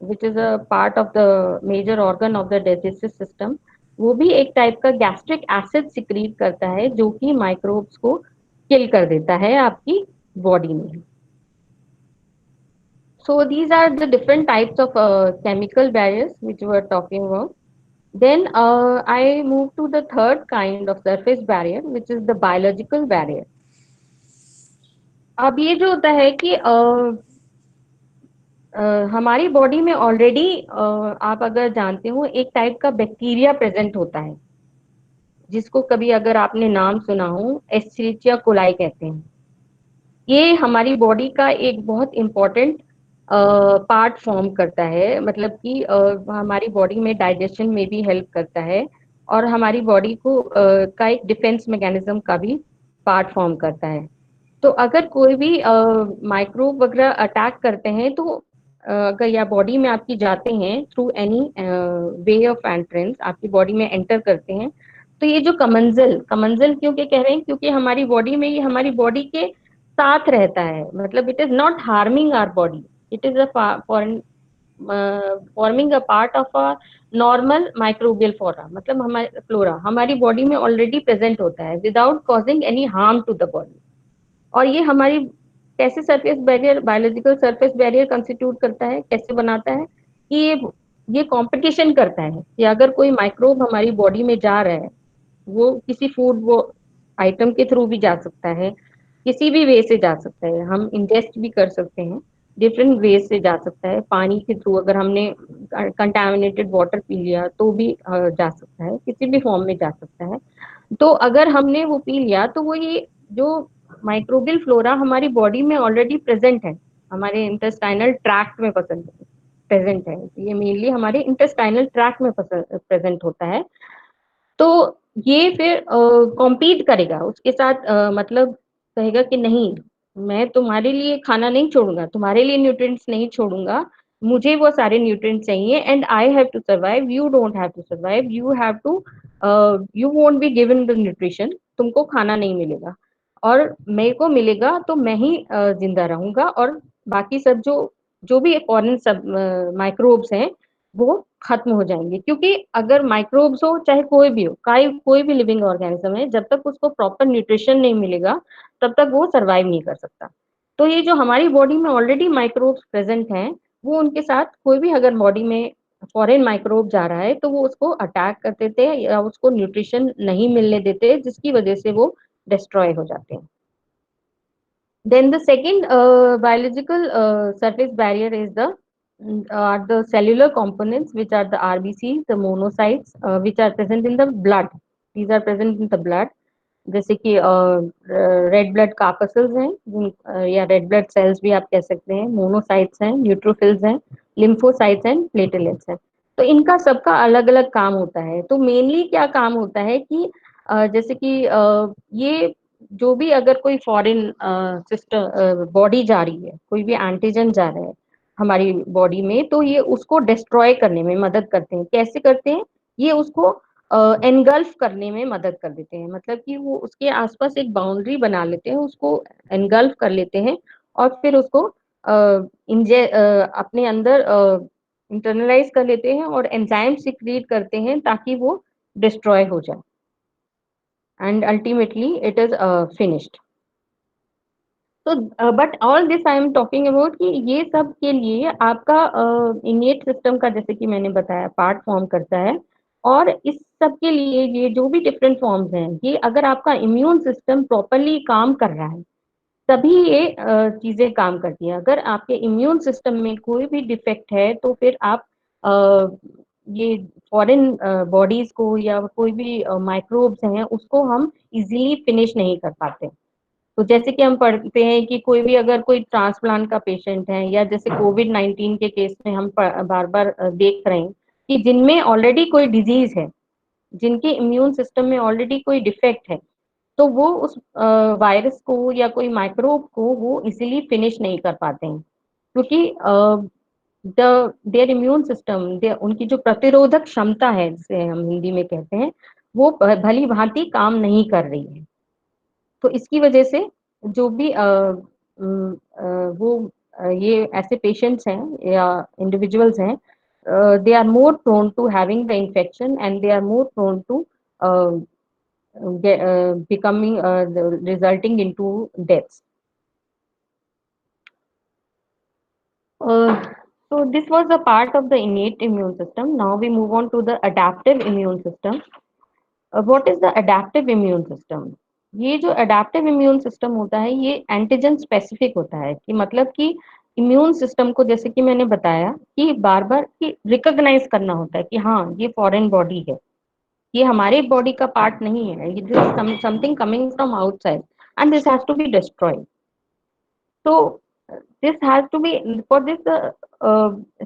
which is a part of the major organ of the digestive system, वो भी एक टाइप का गैस्ट्रिक एसिड सिक्रीट करता है, जो कि माइक्रोब्स को किल कर देता है आपकी बॉडी में। So these are the different types of chemical barriers which we were talking about. Then I move to the third kind of surface barrier, which is the biological barrier. अब ये जो होता है कि हमारी बॉडी में already आप अगर जानते हो एक टाइप का बैक्टीरिया प्रेजेंट होता है, जिसको कभी अगर आपने नाम सुना हो, एस्चेरिचिया कोलाई कहते हैं। ये हमारी बॉडी का एक बहुत इम्पोर्टेंट पार्ट फॉर्म करता है, मतलब कि हमारी बॉडी में डाइजेशन में भी हेल्प करता है, और हमारी बॉडी को का एक डिफेंस मैकेनिज्म का भी पार्ट फॉर्म करता है। तो अगर कोई भी माइक्रोब वगैरह अटैक करते हैं, तो अगर या बॉडी में आपकी जाते हैं through any way of entrance, आपकी बॉडी में एंटर करते हैं, तो ये जो कमंजल कमंजल क्यों के कह रहे हैं, क्योंकि हमारी बॉडी में ये हमारी बॉडी के साथ रहता है, मतलब it is not harming our body, it is forming a part of a normal microbial flora हमारी बॉडी में ऑलरेडी प्रेजेंट होता है without causing any harm to the body. और ये हमारी कैसे surface barrier, biological surface barrier constitute करता है, कैसे बनाता है कि ये कंपटीशन करता है कि अगर कोई माइक्रोब हमारी बॉडी में जा रहा है, वो किसी फूड वो आइटम के थ्रू भी जा सकता है, किसी भी वे से जा सकता है, हम इंजेस्ट भी कर सकते हैं, डिफरेंट वे से जा सकता है, पानी के थ्रू अगर हमने कंटामिनेटेड वाटर पी लिया तो भी जा सकता है, किसी भी फॉर्म में जा सकता है। तो अगर हमने वो पी लिया, तो वो ये जो माइक्रोबियल फ्लोरा हमारी बॉडी में ऑलरेडी प्रेजेंट है, हमारे इंटेस्टाइनल ट्रैक्ट में प्रेजेंट है, ये मेनली हमारे इंटेस्टाइनल ट्रैक्ट में प्रेजेंट होता है। तो ये फिर कॉम्पीट करेगा उसके साथ, मतलब कहेगा कि नहीं, मैं तुम्हारे लिए खाना नहीं छोड़ूंगा, तुम्हारे लिए न्यूट्रिएंट्स नहीं छोड़ूंगा, मुझे वो सारे न्यूट्रिएंट्स चाहिए, and I have to survive, you don't have to survive, you have to, you won't be given the nutrition, तुमको खाना नहीं मिलेगा, और मेरे को मिलेगा तो मैं ही जिंदा रहूंगा, और बाकी सब जो जो भी फॉरेन सब माइक्रोब्स हैं वो खत्म हो जाएंगे। क्योंकि अगर माइक्रोब्स हो चाहे कोई भी हो, कोई भी लिविंग ऑर्गेनिज्म है, जब तक उसको प्रॉपर न्यूट्रिशन नहीं मिलेगा तब तक वो सरवाइव नहीं कर सकता। तो ये जो हमारी बॉडी में ऑलरेडी माइक्रोब्स प्रेजेंट हैं, वो उनके साथ कोई भी अगर बॉडी में फॉरेन माइक्रोब जा रहा है तो वो उसको अटैक कर देते हैं या उसको न्यूट्रिशन नहीं मिलने देते, जिसकी वजह से वो डिस्ट्रॉय हो जाते हैं। Then the second biological surface barrier is the cellular components, which are the RBCs, the monocytes, which are present in the blood. These are present in the blood. जैसे कि रेड ब्लड कार्पसल्स हैं, या red blood cells भी आप कह सकते हैं, monocytes हैं, न्यूट्रोफिल्स हैं, लिम्फोसाइट्स हैं, प्लेटलेट्स हैं। तो इनका सबका अलग अलग काम होता है। तो मेनली क्या काम होता है कि जैसे कि ये जो भी अगर कोई फॉरेन सिस्टम बॉडी जा रही है, कोई भी एंटीजन जा रहा है हमारी बॉडी में, तो ये उसको डिस्ट्रॉय करने में मदद करते हैं। कैसे करते हैं? ये उसको एनगल्फ करने में मदद कर देते हैं, मतलब कि वो उसके आसपास एक बाउंड्री बना लेते हैं, उसको एनगल्फ कर लेते हैं, और फिर उसको अपने अंदर इंटरनलाइज कर लेते हैं और एंजाइम सिक्रीट करते हैं ताकि वो डिस्ट्रॉय हो जाए, and ultimately it is finished. तो but all this I am talking about कि ये सब के लिए आपका इनिएट सिस्टम का, जैसे कि मैंने बताया, पार्ट फॉर्म करता है, और इस सब के लिए ये जो भी डिफरेंट फॉर्म्स हैं, ये अगर आपका इम्यून सिस्टम प्रॉपरली काम कर रहा है तभी ये चीजें काम करती हैं। अगर आपके इम्यून सिस्टम में कोई भी डिफेक्ट है तो फिर आप ये फॉरेन बॉडीज को या कोई भी माइक्रोब्स हैं उसको हम इजीली फिनिश नहीं कर पाते। तो जैसे कि हम पढ़ते हैं कि कोई भी अगर कोई ट्रांसप्लांट का पेशेंट है या जैसे कोविड-19 के केस में हम बार बार देख रहे हैं कि जिनमें ऑलरेडी कोई डिजीज है, जिनके इम्यून सिस्टम में ऑलरेडी कोई डिफेक्ट है, तो वो उस वायरस को या कोई माइक्रोब को वो इजीली फिनिश नहीं कर पाते हैं, क्योंकि देयर इम्यून सिस्टम, उनकी जो प्रतिरोधक क्षमता है जिसे हम हिंदी में कहते हैं, वो भली भांति काम नहीं कर रही है। तो इसकी वजह से जो भी वो ये ऐसे पेशेंट्स हैं या इंडिविजुअल्स हैं, they are more prone to having the infection and they are more prone to becoming resulting into deaths. So this was a part of the innate immune system. Now we move on to the adaptive immune system. What is the adaptive immune system? ये जो adaptive immune system होता है ये antigen specific होता है, कि मतलब कि इम्यून सिस्टम को, जैसे कि मैंने बताया, कि बार बार कि रिकॉग्नाइज करना होता है कि हाँ ये फॉरेन बॉडी है, ये हमारे बॉडी का पार्ट नहीं है, ये this is something coming from outside and this has to be destroyed. So this has to be, for this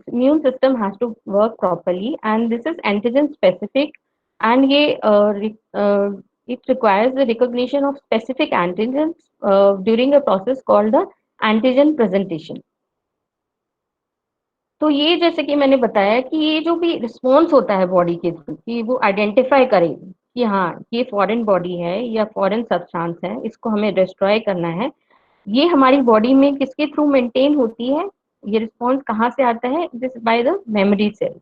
immune system has to work properly, and this is antigen specific, and ये it requires the recognition of specific antigens during a process called the antigen presentation. तो ये जैसे कि मैंने बताया कि ये जो भी रिस्पॉन्स होता है बॉडी के थ्रू, कि वो आइडेंटिफाई करे कि हाँ ये फॉरेन बॉडी है या फॉरेन सब्सटेंस है, इसको हमें डिस्ट्रॉय करना है, ये हमारी बॉडी में किसके थ्रू मेंटेन होती है, ये रिस्पॉन्स कहाँ से आता है, this by the memory cells.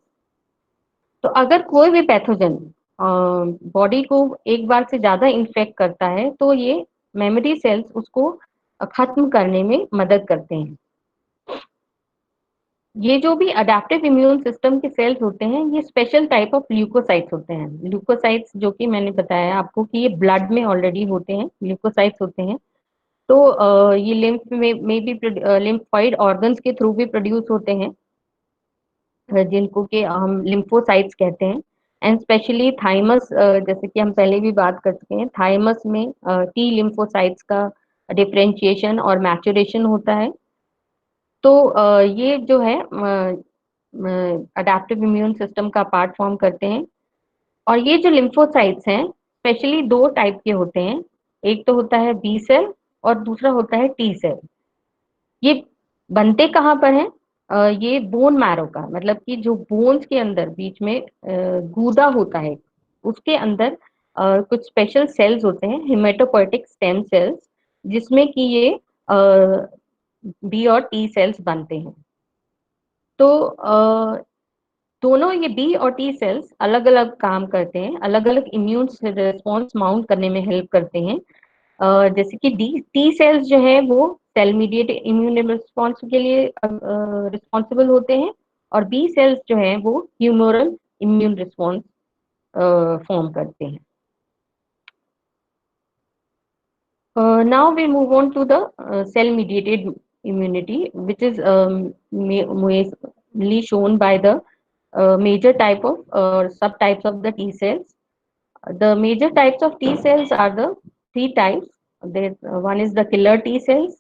तो अगर कोई भी पैथोजन बॉडी को एक बार से ज्यादा इन्फेक्ट करता है तो ये मेमोरी सेल्स उसको खत्म करने में मदद करते हैं। ये जो भी अडेप्टिव इम्यून सिस्टम के सेल्स होते हैं ये स्पेशल टाइप ऑफ ल्यूकोसाइट्स होते हैं। ल्यूकोसाइट्स जो कि मैंने बताया आपको कि ये ब्लड में ऑलरेडी होते हैं, ल्यूकोसाइट्स होते हैं। तो ये लिम्फ में भी लिम्फोइड ऑर्गन्स के थ्रू भी प्रोड्यूस होते हैं, जिनको कि हम लिम्फोसाइट्स कहते हैं। एंड स्पेशली थाइमस, जैसे कि हम पहले भी बात कर चुके हैं, थाइमस में टी लिम्फोसाइट्स का डिफरेंशिएशन और मैचुरेशन होता है। तो ये जो है अडेप्टिव इम्यून सिस्टम का पार्ट फॉर्म करते हैं। और ये जो लिम्फोसाइट्स हैं स्पेशली दो टाइप के होते हैं, एक तो होता है बी सेल और दूसरा होता है टी सेल। ये बनते कहाँ पर हैं? ये बोन मैरो का, मतलब कि जो बोन्स के अंदर बीच में गूदा होता है उसके अंदर कुछ स्पेशल सेल्स होते हैं, हेमेटोपोएटिक स्टेम सेल्स, जिसमें कि ये बी और टी सेल्स बनते हैं। तो दोनों ये बी और टी सेल्स अलग अलग काम करते हैं, अलग अलग इम्यून रिस्पॉन्स माउंट करने में हेल्प करते हैं। जैसे कि टी सेल्स जो है वो सेल मीडिएटेड इम्यून रिस्पॉन्स के लिए रिस्पॉन्सिबल होते हैं, और बी सेल्स जो है वो ह्यूमोरल इम्यून रिस्पॉन्स फॉर्म करते हैं। Now we move on to the cell-mediated immunity, which is mainly shown by the major type of subtypes of the T cells. The major types of T cells are the three types. One is the killer T cells,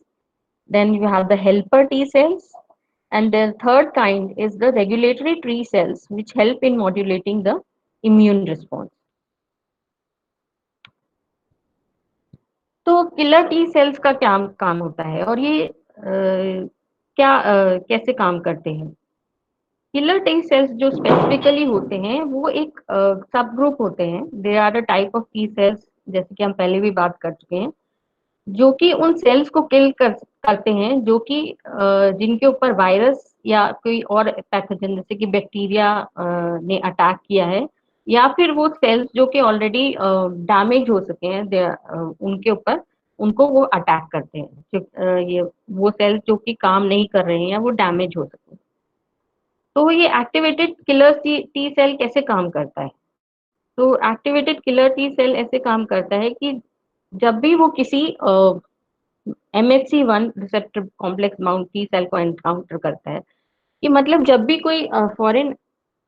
then you have the helper T cells, and the third kind is the regulatory T cells, which help in modulating the immune response. तो killer T sales का क्या काम होता है और ये कैसे काम करते हैं? किलर टी सेल्स जो स्पेसिफिकली होते हैं वो एक सब ग्रुप होते हैं, they are a type of T cells, जैसे कि हम पहले भी बात कर चुके हैं, जो कि उन सेल्स को किल करते हैं जो कि जिनके ऊपर वायरस या कोई और पैथोजन जैसे कि बैक्टीरिया ने अटैक किया है, या फिर वो सेल्स जो कि ऑलरेडी डैमेज हो सके हैं उनके ऊपर, उनको वो अटैक करते हैं, ये वो सेल्स जो कि काम नहीं कर रहे हैं या वो डैमेज हो सके। तो ये एक्टिवेटेड किलर टी सेल कैसे काम करता है? तो एक्टिवेटेड किलर टी सेल ऐसे काम करता है कि जब भी वो किसी MHC1 receptor complex mount T cell को एनकाउंटर करता है, कि मतलब जब भी कोई फॉरेन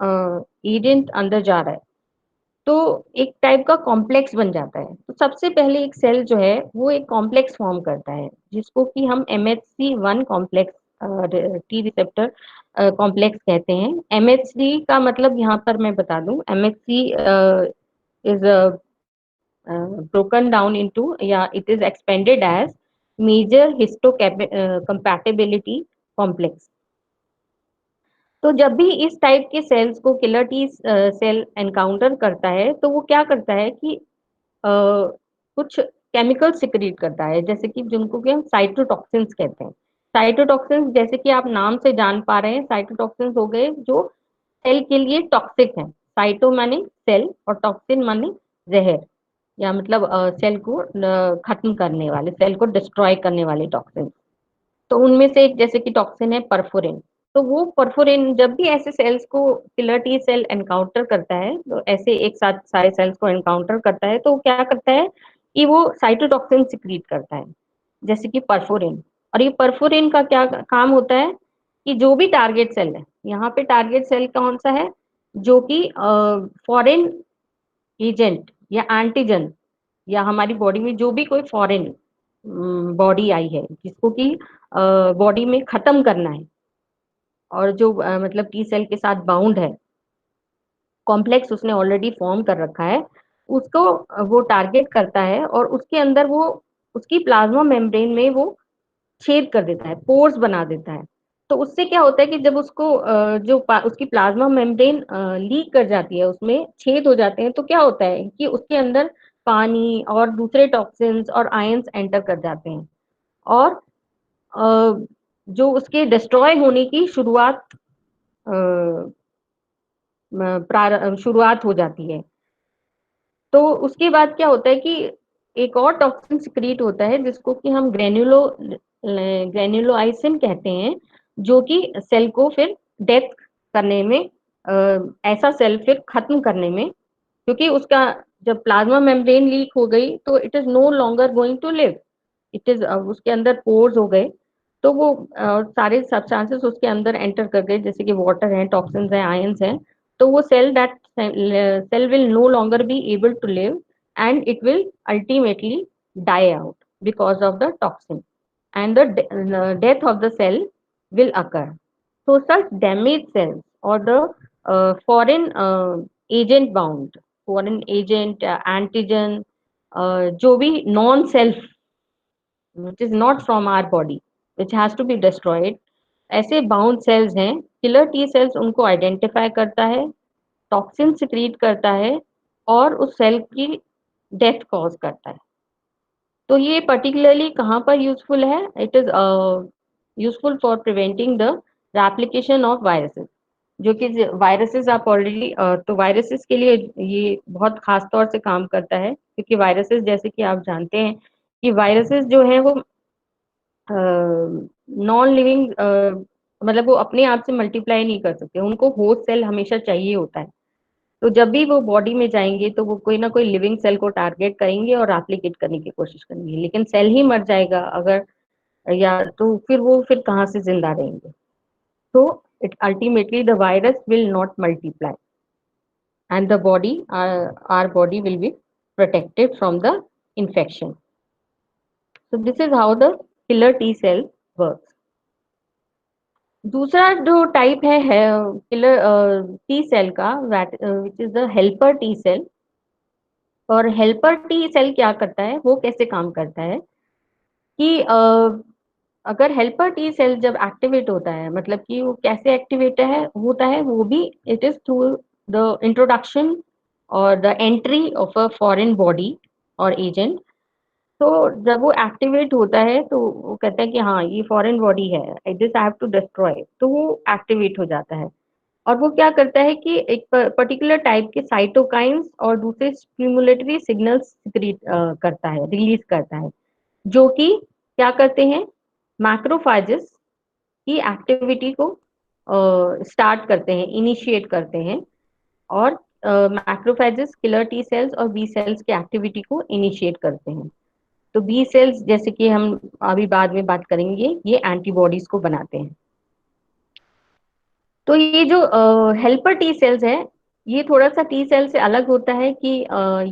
एजेंट अंदर जा रहा है तो एक टाइप का कॉम्प्लेक्स बन जाता है। तो सबसे पहले एक सेल जो है वो एक कॉम्प्लेक्स फॉर्म करता है जिसको कि हम MHC1 complex T receptor complex कहते हैं। MHC का मतलब यहाँ पर मैं बता दूं, MHC is broken down into, या it is expanded as major histocompatibility complex। तो जब भी इस टाइप के सेल्स को किलर टी सेल एनकाउंटर करता है तो वो क्या करता है कि कुछ केमिकल सिक्रीट करता है, जैसे कि जिनको कि हम साइटोटॉक्सिन्स कहते हैं। साइटोटॉक्सिन्स जैसे कि आप नाम से जान पा रहे हैं, साइटोटॉक्सिन्स हो गए जो सेल के लिए टॉक्सिक हैं। साइटो माने सेल और टॉक्सिन माने जहर, या मतलब सेल को खत्म करने वाले, सेल को डिस्ट्रॉय करने वाले टॉक्सिन। तो उनमें से एक जैसे कि टॉक्सिन है परफोरिन। तो वो परफोरिन जब भी ऐसे सेल्स को किलर टी सेल एनकाउंटर करता है, तो ऐसे एक साथ सारे सेल्स को एनकाउंटर करता है, तो क्या करता है कि वो साइटोटॉक्सिन सिक्रीट करता है, जैसे कि परफोरिन। और ये परफोरिन का क्या काम होता है कि जो भी टारगेट सेल है, यहाँ पे टारगेट सेल कौन सा है, जो कि फॉरेन एजेंट या एंटीजन, या हमारी बॉडी में जो भी कोई फॉरेन बॉडी आई है जिसको कि बॉडी में खत्म करना है, और जो मतलब टी सेल के साथ बाउंड है, कॉम्प्लेक्स उसने ऑलरेडी फॉर्म कर रखा है, उसको वो टारगेट करता है और उसके अंदर वो उसकी प्लाज्मा मेम्ब्रेन में वो छेद कर देता है, पोर्स बना देता है। तो उससे क्या होता है कि जब उसको उसकी प्लाज्मा मेम्ब्रेन लीक कर जाती है, उसमें छेद हो जाते हैं, तो क्या होता है कि उसके अंदर पानी और दूसरे टॉक्सिन्स और आयंस एंटर कर जाते हैं, और जो उसके डिस्ट्रॉय होने की शुरुआत हो जाती है। तो उसके बाद क्या होता है कि एक और टॉक्सिन सिक्रीट होता है जिसको कि हम ग्रेन्युलोआइसिन कहते हैं, जो कि सेल को फिर डेथ करने में, ऐसा सेल फिर खत्म करने में, क्योंकि उसका जब प्लाज्मा मेम्ब्रेन लीक हो गई तो it is no longer going to live, it is उसके अंदर पोर्स हो गए, तो वो सारे सब्सटेंसेस उसके अंदर एंटर कर गए, जैसे कि वाटर है, टॉक्सिन्स है, आयंस है। तो वो cell will no longer be able to live, and it will ultimately die out because of the toxin, and the death of the cell will occur. So such damaged cells, or the foreign agent bound, foreign agent, antigen, जो भी non self which is not from our body, which has to be destroyed, ऐसे bound sales हैं, killer T sales उनको identify करता है, toxin secrete करता है, और उस सेल की डेथ कॉज करता है। तो ये पर्टिकुलरली कहाँ पर यूजफुल है, it is useful for preventing the replication of viruses, जो कि वायरसेस आप ऑलरेडी, तो वायरसेस के लिए ये बहुत खास तौर से काम करता है, क्योंकि वायरसेस जैसे कि आप जानते हैं कि वायरसेस जो है वो नॉन लिविंग, मतलब वो अपने आप से मल्टीप्लाई नहीं कर सकते, उनको होस्ट सेल हमेशा चाहिए होता है। तो जब भी वो बॉडी में जाएंगे तो वो कोई ना कोई लिविंग सेल को टारगेट करेंगे और रेप्लिकेट करने की कोशिश करेंगे, लेकिन सेल ही मर जाएगा अगर, या तो फिर वो फिर कहाँ से जिंदा रहेंगे। तो it ultimately the virus will not multiply, and the body, our body will be protected from the infection. So this is how the killer T cell works. दूसरा जो टाइप है किलर टी सेल का, which is the helper T cell. और helper T cell क्या करता है, वो कैसे काम करता है कि अगर हेल्पर टी सेल जब एक्टिवेट होता है, मतलब कि वो कैसे एक्टिवेट होता है, वो भी it is through the introduction or the entry of a foreign body or agent. तो जब वो एक्टिवेट होता है तो वो कहता है कि हाँ ये फॉरेन बॉडी है, I this I have to destroy, तो वो एक्टिवेट हो जाता है। और वो क्या करता है कि एक पर्टिकुलर टाइप के साइटोकाइंस और दूसरे स्टिमुलेटरी सिग्नल्स सिक्रीट करता है, रिलीज करता है, जो कि क्या करते हैं, मैक्रोफेजेस की एक्टिविटी को स्टार्ट करते हैं, इनिशिएट करते हैं, और मैक्रोफेजेस किलर टी सेल्स और बी सेल्स की एक्टिविटी को इनिशिएट करते हैं। तो बी सेल्स, जैसे कि हम अभी बाद में बात करेंगे, ये एंटीबॉडीज को बनाते हैं। तो ये जो हेल्पर टी सेल्स है, ये थोड़ा सा टी सेल से अलग होता है कि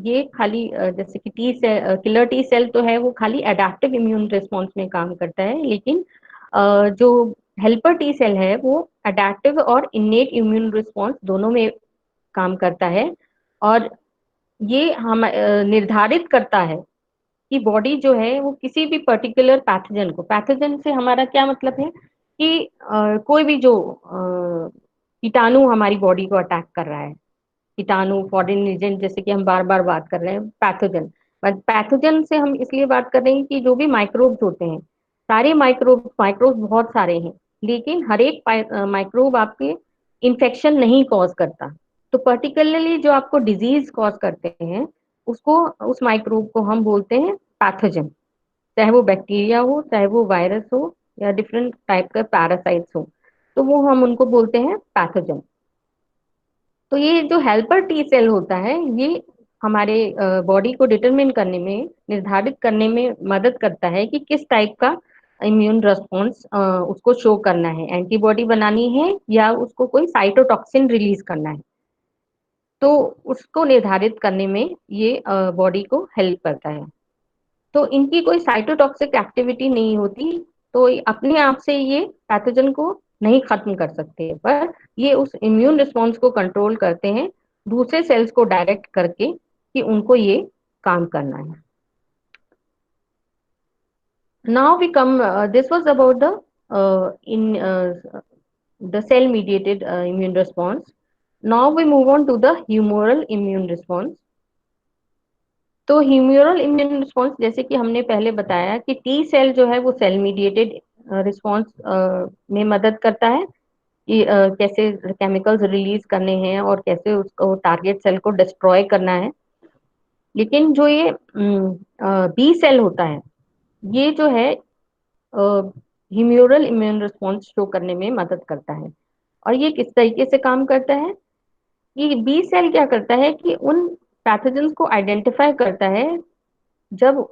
ये खाली जैसे कि T cell, killer T cell तो है वो खाली एडेप्टिव इम्यून रिस्पॉन्स में काम करता है, लेकिन जो हेल्पर टी सेल है वो एडेप्टिव और इन्नेट इम्यून रिस्पॉन्स दोनों में काम करता है। और ये हम निर्धारित करता है कि बॉडी जो है वो किसी भी पर्टिकुलर पैथोजन को, पैथोजन से हमारा क्या मतलब है कि कोई भी जो कीटाणु हमारी बॉडी को अटैक कर रहा है, कीटाणु फॉरेन एजेंट, जैसे कि हम बार बार बात कर रहे हैं पैथोजन। पैथोजन से हम इसलिए बात कर रहे हैं कि जो भी माइक्रोब्स होते हैं, सारे माइक्रोब्स बहुत सारे हैं, लेकिन हर एक माइक्रोब आपके इन्फेक्शन नहीं कॉज करता। तो पर्टिकुलरली जो आपको डिजीज कॉज करते हैं उसको, उस माइक्रोब को हम बोलते हैं पैथोजन, चाहे वो बैक्टीरिया हो, चाहे वो वायरस हो, या डिफरेंट टाइप का पैरासाइट्स हो, तो वो हम उनको बोलते हैं पैथोजन। तो ये जो हेल्पर टी सेल होता है, ये हमारे बॉडी को डिटरमिन करने में, निर्धारित करने में मदद करता है कि किस टाइप का इम्यून रिस्पॉन्स उसको शो करना है, एंटीबॉडी बनानी है या उसको कोई साइटोटॉक्सिन रिलीज करना है। तो उसको निर्धारित करने में ये बॉडी को हेल्प करता है। तो इनकी कोई साइटोटॉक्सिक एक्टिविटी नहीं होती, तो अपने आप से ये पैथोजन को नहीं खत्म कर सकते, पर ये उस इम्यून रिस्पॉन्स को कंट्रोल करते हैं दूसरे सेल्स को डायरेक्ट करके कि उनको ये काम करना है। Now we come, this was about in the cell mediated immune response. Now we move on to the humoral immune response. तो ह्यूमरल इम्यून रिस्पॉन्स, जैसे कि हमने पहले बताया कि टी सेल जो है वो सेल मीडिएटेड रिस्पॉन्स में मदद करता है कि कैसे केमिकल्स रिलीज करने हैं और कैसे उसको टारगेट सेल को डिस्ट्रॉय करना है। लेकिन जो ये बी सेल होता है, ये जो है ह्यूमरल इम्यून रिस्पॉन्स शो करने में मदद करता है। और ये किस तरीके से काम करता है? ये बी सेल क्या करता है कि उन पैथोजेंस को आइडेंटिफाई करता है जब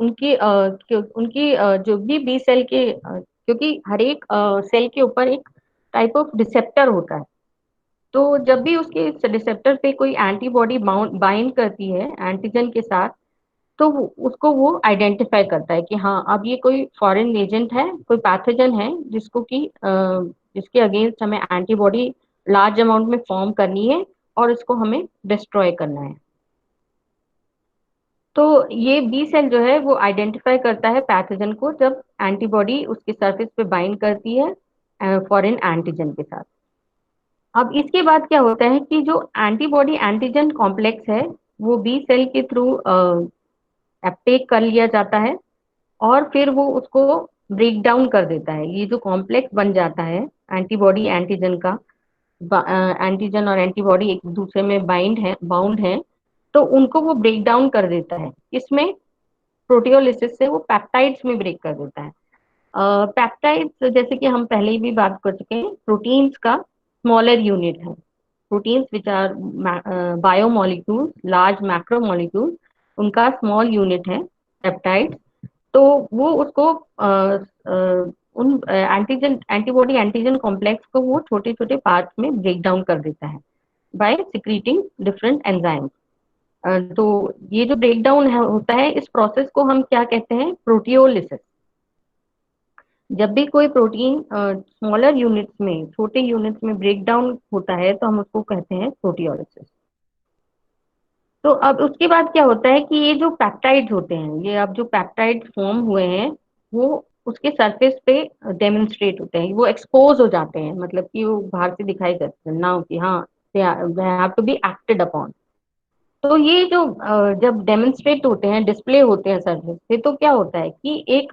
जो भी बी सेल के क्योंकि हर एक सेल के ऊपर एक टाइप ऑफ रिसेप्टर होता है। तो जब भी उसके रिसेप्टर पे कोई एंटीबॉडी बाइंड करती है एंटीजन के साथ, तो उसको वो आइडेंटिफाई करता है कि हाँ, अब ये कोई फॉरेन एजेंट है, कोई पैथोजन है जिसको कि जिसके अगेंस्ट हमें एंटीबॉडी लार्ज अमाउंट में फॉर्म करनी है और इसको हमें डिस्ट्रॉय करना है। तो ये बी सेल जो है वो आइडेंटिफाई करता है पैथोजन को जब एंटीबॉडी उसके सरफेस पे बाइंड करती है फॉरेन एंटीजन के साथ। अब इसके बाद क्या होता है कि जो एंटीबॉडी एंटीजन कॉम्प्लेक्स है वो बी सेल के थ्रू अपटेक कर लिया जाता है और फिर वो उसको ब्रेक डाउन कर देता है। ये जो कॉम्प्लेक्स बन जाता है एंटीबॉडी एंटीजन का, एंटीजन और एंटीबॉडी एक दूसरे में बाउंड है, तो उनको वो ब्रेक डाउन कर देता है। इसमें प्रोटियोलिसिस से वो पेप्टाइड्स में ब्रेक कर देता है। पेप्टाइड्स, जैसे कि हम पहले ही भी बात कर चुके हैं, प्रोटीन्स का स्मॉलर यूनिट है। Proteins which are biomolecules, large macromolecules, उनका स्मॉल यूनिट है पेप्टाइड। तो वो उसको उन एंटीबॉडी एंटीजन कॉम्प्लेक्स को वो छोटे छोटे पार्ट्स में ब्रेक डाउन कर देता है बाय सिक्रीटिंग डिफरेंट एंजाइम्स। तो ये जो ब्रेक डाउन होता है, इस प्रोसेस को हम क्या कहते हैं? प्रोटियोलिसिस। जब भी कोई प्रोटीन स्मॉलर यूनिट्स में, छोटे यूनिट्स में ब्रेक डाउन होता है तो हम उसको कहते हैं प्रोटियोलिसिस। तो अब उसके बाद क्या होता है कि ये जो पेप्टाइड्स होते हैं, ये अब जो पेप्टाइड्स फॉर्म हुए हैं वो उसके सरफेस पे डेमोन्स्ट्रेट होते हैं, वो एक्सपोज हो जाते हैं, मतलब कि वो बाहर से दिखाई देते हैं ना कि हाँ they have to be acted upon. तो ये जो जब डेमोन्स्ट्रेट होते हैं, डिस्प्ले होते हैं सरफेस पे, तो क्या होता है कि एक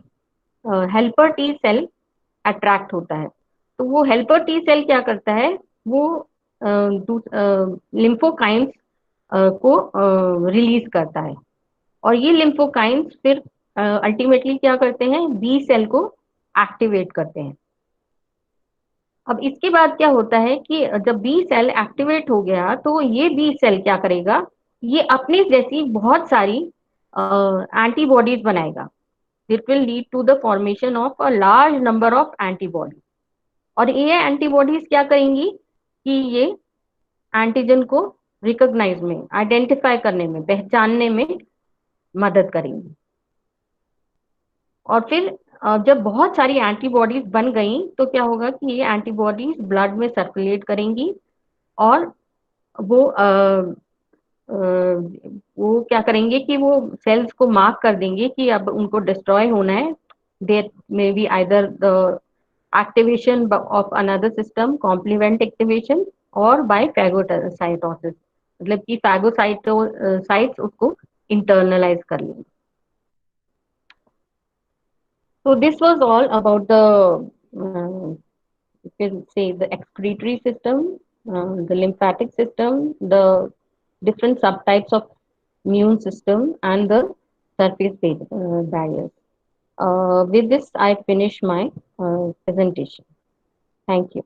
हेल्पर टी सेल अट्रैक्ट होता है। तो वो हेल्पर टी सेल क्या करता है? वो लिम्फोकाइंस को रिलीज करता है और ये लिम्फोकाइंस फिर अल्टीमेटली क्या करते हैं? बी सेल को एक्टिवेट करते हैं। अब इसके बाद क्या होता है कि जब बी सेल एक्टिवेट हो गया तो ये बी सेल क्या करेगा? ये अपनी जैसी बहुत सारी एंटीबॉडीज बनाएगा। It will lead to the formation of a large number of antibodies. और ये एंटीबॉडीज क्या करेंगी? कि ये एंटीजन को रिकॉग्नाइज में, आइडेंटिफाई करने में, पहचानने में मदद करेंगी। और फिर जब बहुत सारी एंटीबॉडीज बन गई तो क्या होगा कि ये एंटीबॉडीज ब्लड में सर्कुलेट करेंगी और वो वो क्या करेंगे कि वो सेल्स को मार्क कर देंगे कि अब उनको डिस्ट्रॉय होना है। There may be either the activation of another system, complement activation, और बाय फैगोसाइटोसिस, मतलब कि फैगोसाइट्स उसको इंटरनलाइज कर लेंगे। So this was all about the, you can say, the excretory system, the lymphatic system, the different subtypes of immune system, and the surface barriers. With this, I finish my presentation. Thank you.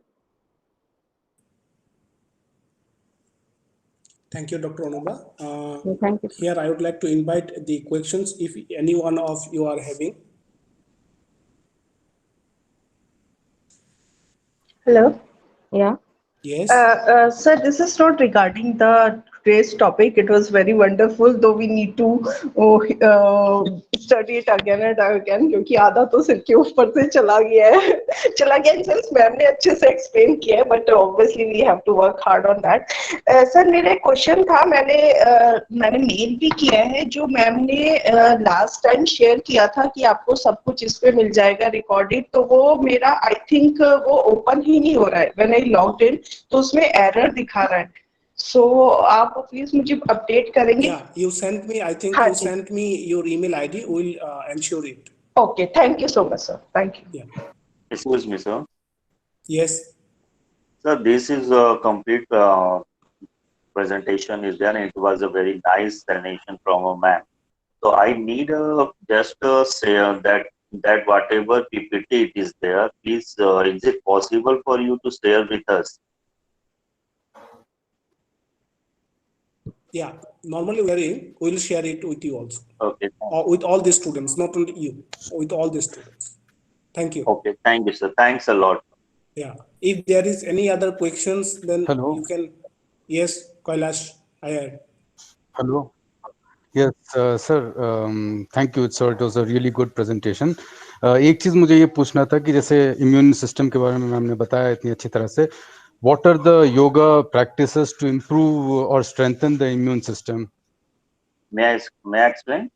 Thank you, Dr. Anuba.
Thank you.
Here, I would like to invite the questions if any one of you are having.
Hello.
Yeah.
Yes.
Sir, this is not regarding the today's topic. It was very wonderful, though we need to study it again and again क्योंकि आधा तो सिर के ऊपर से चला गया है since मैम ने अच्छे से explain किया है, but obviously we have to work hard on that. Sir मेरा क्वेश्चन था, मैंने मेल भी किया है, जो मैम ने लास्ट टाइम शेयर किया था कि आपको सब कुछ इस पे मिल जाएगा रिकॉर्डेड, तो वो मेरा आई थिंक वो ओपन ही नहीं हो रहा है। व्हेन आई लॉग्ड इन तो उसमें एरर दिखा रहा है। सो आप प्लीज मुझे अपडेट करेंगे?
Yeah, you sent me, I think you sent me your email ID. We'll ensure it.
Okay, thank you so much, sir. Thank you.
Yeah.
Excuse me, sir.
Yes.
Sir, this is a complete presentation is there, and it was a very nice explanation from a man. So I need just say that whatever PPT it is there, please, is it possible for you to share with us?
Yeah, normally we'll share it with you also.
Okay.
Or with all the students, not only you, with all the students. Thank you.
Okay, thank you, sir. Thanks a lot.
Yeah, if there is any other questions, then
Hello.
you can. Yes, Kailash, I heard.
Hello. Yes, sir. Thank you, sir. It was a really good presentation. एक चीज मुझे ये पूछना था कि जैसे immune system के बारे में मैम ने बताया इतनी अच्छी तरह से, what are the yoga practices to improve or strengthen the immune system?
May I explain?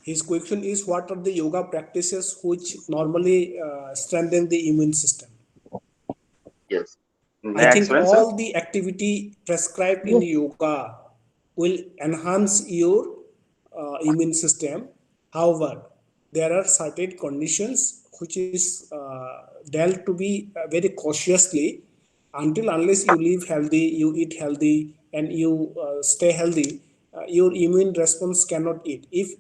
His question is, what are the yoga practices which normally strengthen the immune system?
Yes.
I think all the activity prescribed in yoga will enhance your immune system. However, there are certain conditions which is dealt to be very cautiously unless you live healthy, you eat healthy, and you stay healthy. Your immune response cannot eat. If,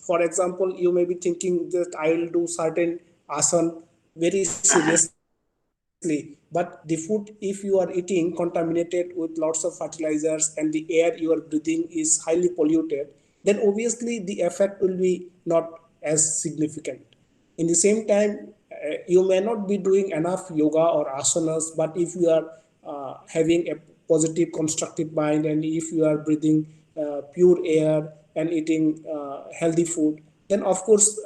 for example, you may be thinking that I will do certain asana very seriously, but the food, if you are eating contaminated with lots of fertilizers and the air you are breathing is highly polluted, then obviously the effect will be not as significant. In the same time, you may not be doing enough yoga or asanas, but if you are having a positive constructive mind, and if you are breathing pure air and eating healthy food, then of course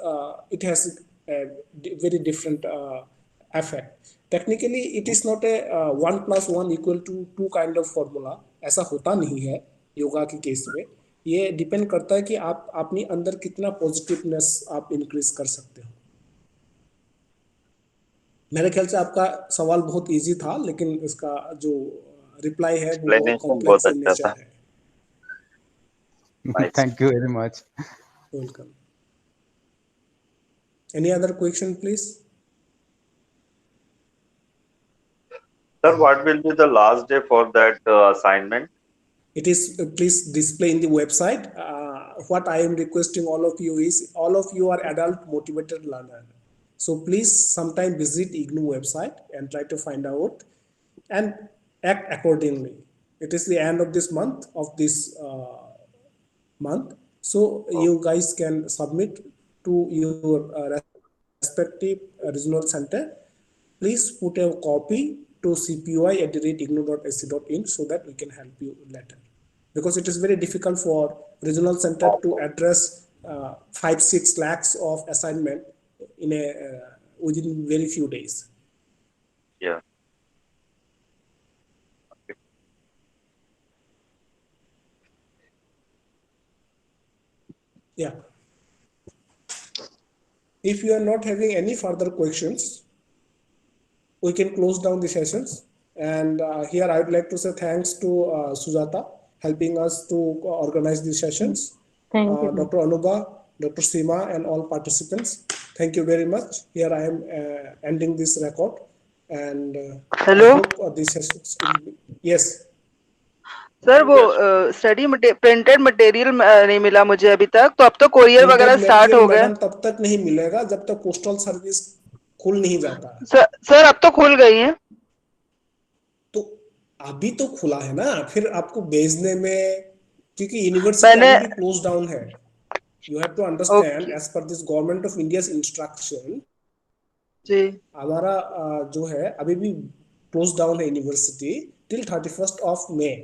it has a very different effect. Technically it is not a 1 + 1 = 2 kind of formula. ऐसा होता नहीं है योगा के case में। ये depend करता है कि आप अपने अंदर कितना पॉजिटिवनेस आप इंक्रीज कर सकते हो। मेरे ख्याल से आपका सवाल बहुत इजी था, लेकिन इसका जो रिप्लाई है वो बहुत कॉम्प्लेक्स इन नेचर है।
Thank you very much.
Welcome. Any other question, please?
Sir, what will be the last day for that assignment?
It is please display in the website. What I am requesting all of you is, all of you are adult motivated learner, so please sometime visit IGNOU website and try to find out and act accordingly. It is the end of this month, so you guys can submit to your respective regional center. Please put a copy to cpui@igno.ac.in so that we can help you later. Because it is very difficult for regional center to address 5-6 lakhs of assignment in within very few days.
Yeah.
Yeah. If you are not having any further questions, we can close down the sessions. And here I would like to say thanks to Sujata helping us to organize these sessions.
Thank you.
Dr. Anuba, Dr. Seema, and all participants. Thank you very much. Here I am ending this record. And
Hello?
I hope these sessions will be, yes.
Sir वो study printed material नहीं मिला मुझे अभी तक, तो अब तो courier वगैरह स्टार्ट हो गए।
मैडम तब तक नहीं मिलेगा जब तक पोस्टल सर्विस खुल नहीं जाता है।
सर अब तो खुल गई है।
तो अभी तो खुला है ना, फिर आपको भेजने में, क्योंकि यूनिवर्सिटी अभी भी क्लोज डाउन है। You have to understand as per this government of India's instruction
ji
हमारा जो है अभी भी क्लोज डाउन है university till 31st of May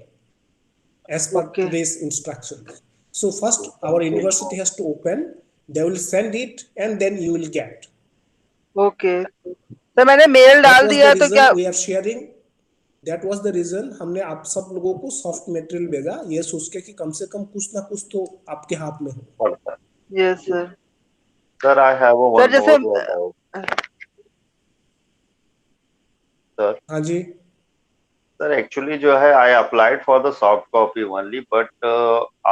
as per today's instructions. So first our university has to open, they will send it and then you will get.
Okay. तो मैंने mail डाल दिया तो क्या?
We are sharing. That was the reason हमने आप सब लोगों को सॉफ्ट मटेरियल भेजा, ये सोच के कि कम से कम कुछ ना कुछ तो आपके हाथ में हो।
Yes sir.
Sir, I have one more doubt. Sir.
हाँ जी।
Sir, actually जो है I applied for the soft copy only, but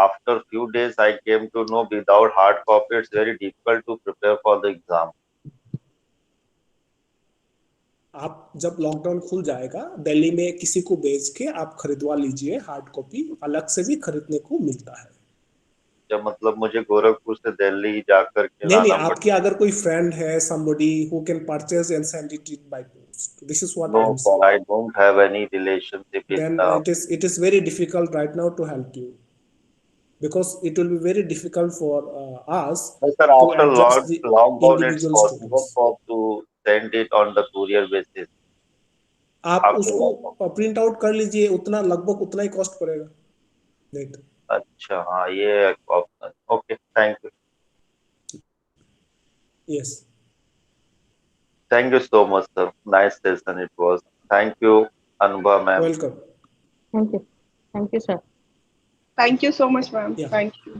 after few days I came to know without hard copy it's very difficult to prepare for the exam.
आप जब lockdown खुल जाएगा दिल्ली में किसी को भेज के आप खरीदवा लीजिए, हार्ड कॉपी अलग से भी खरीदने को मिलता है।
जब मतलब मुझे गोरखपुर से दिल्ली जाकर के
नहीं, आपके अगर कोई फ्रेंड है, somebody who can purchase and send it by post. This is what I am saying.
No, I don't have any relationship with
then it is very difficult right now to help you, because it will be very difficult for us
sir,
to
after
adjust the
lockdown it's
individual
possible
students.
for to send it on the courier basis.
आप उसको print out कर लीजिए, उतना लगभग उतना ही cost पड़ेगा। नहीं तो
अच्छा, हाँ ये option. Okay, thank you.
Yes,
thank you so much sir, nice session it was. Thank you Anubha ma'am.
Welcome.
Thank you sir.
Thank you so much, ma'am.
Yeah.
Thank you.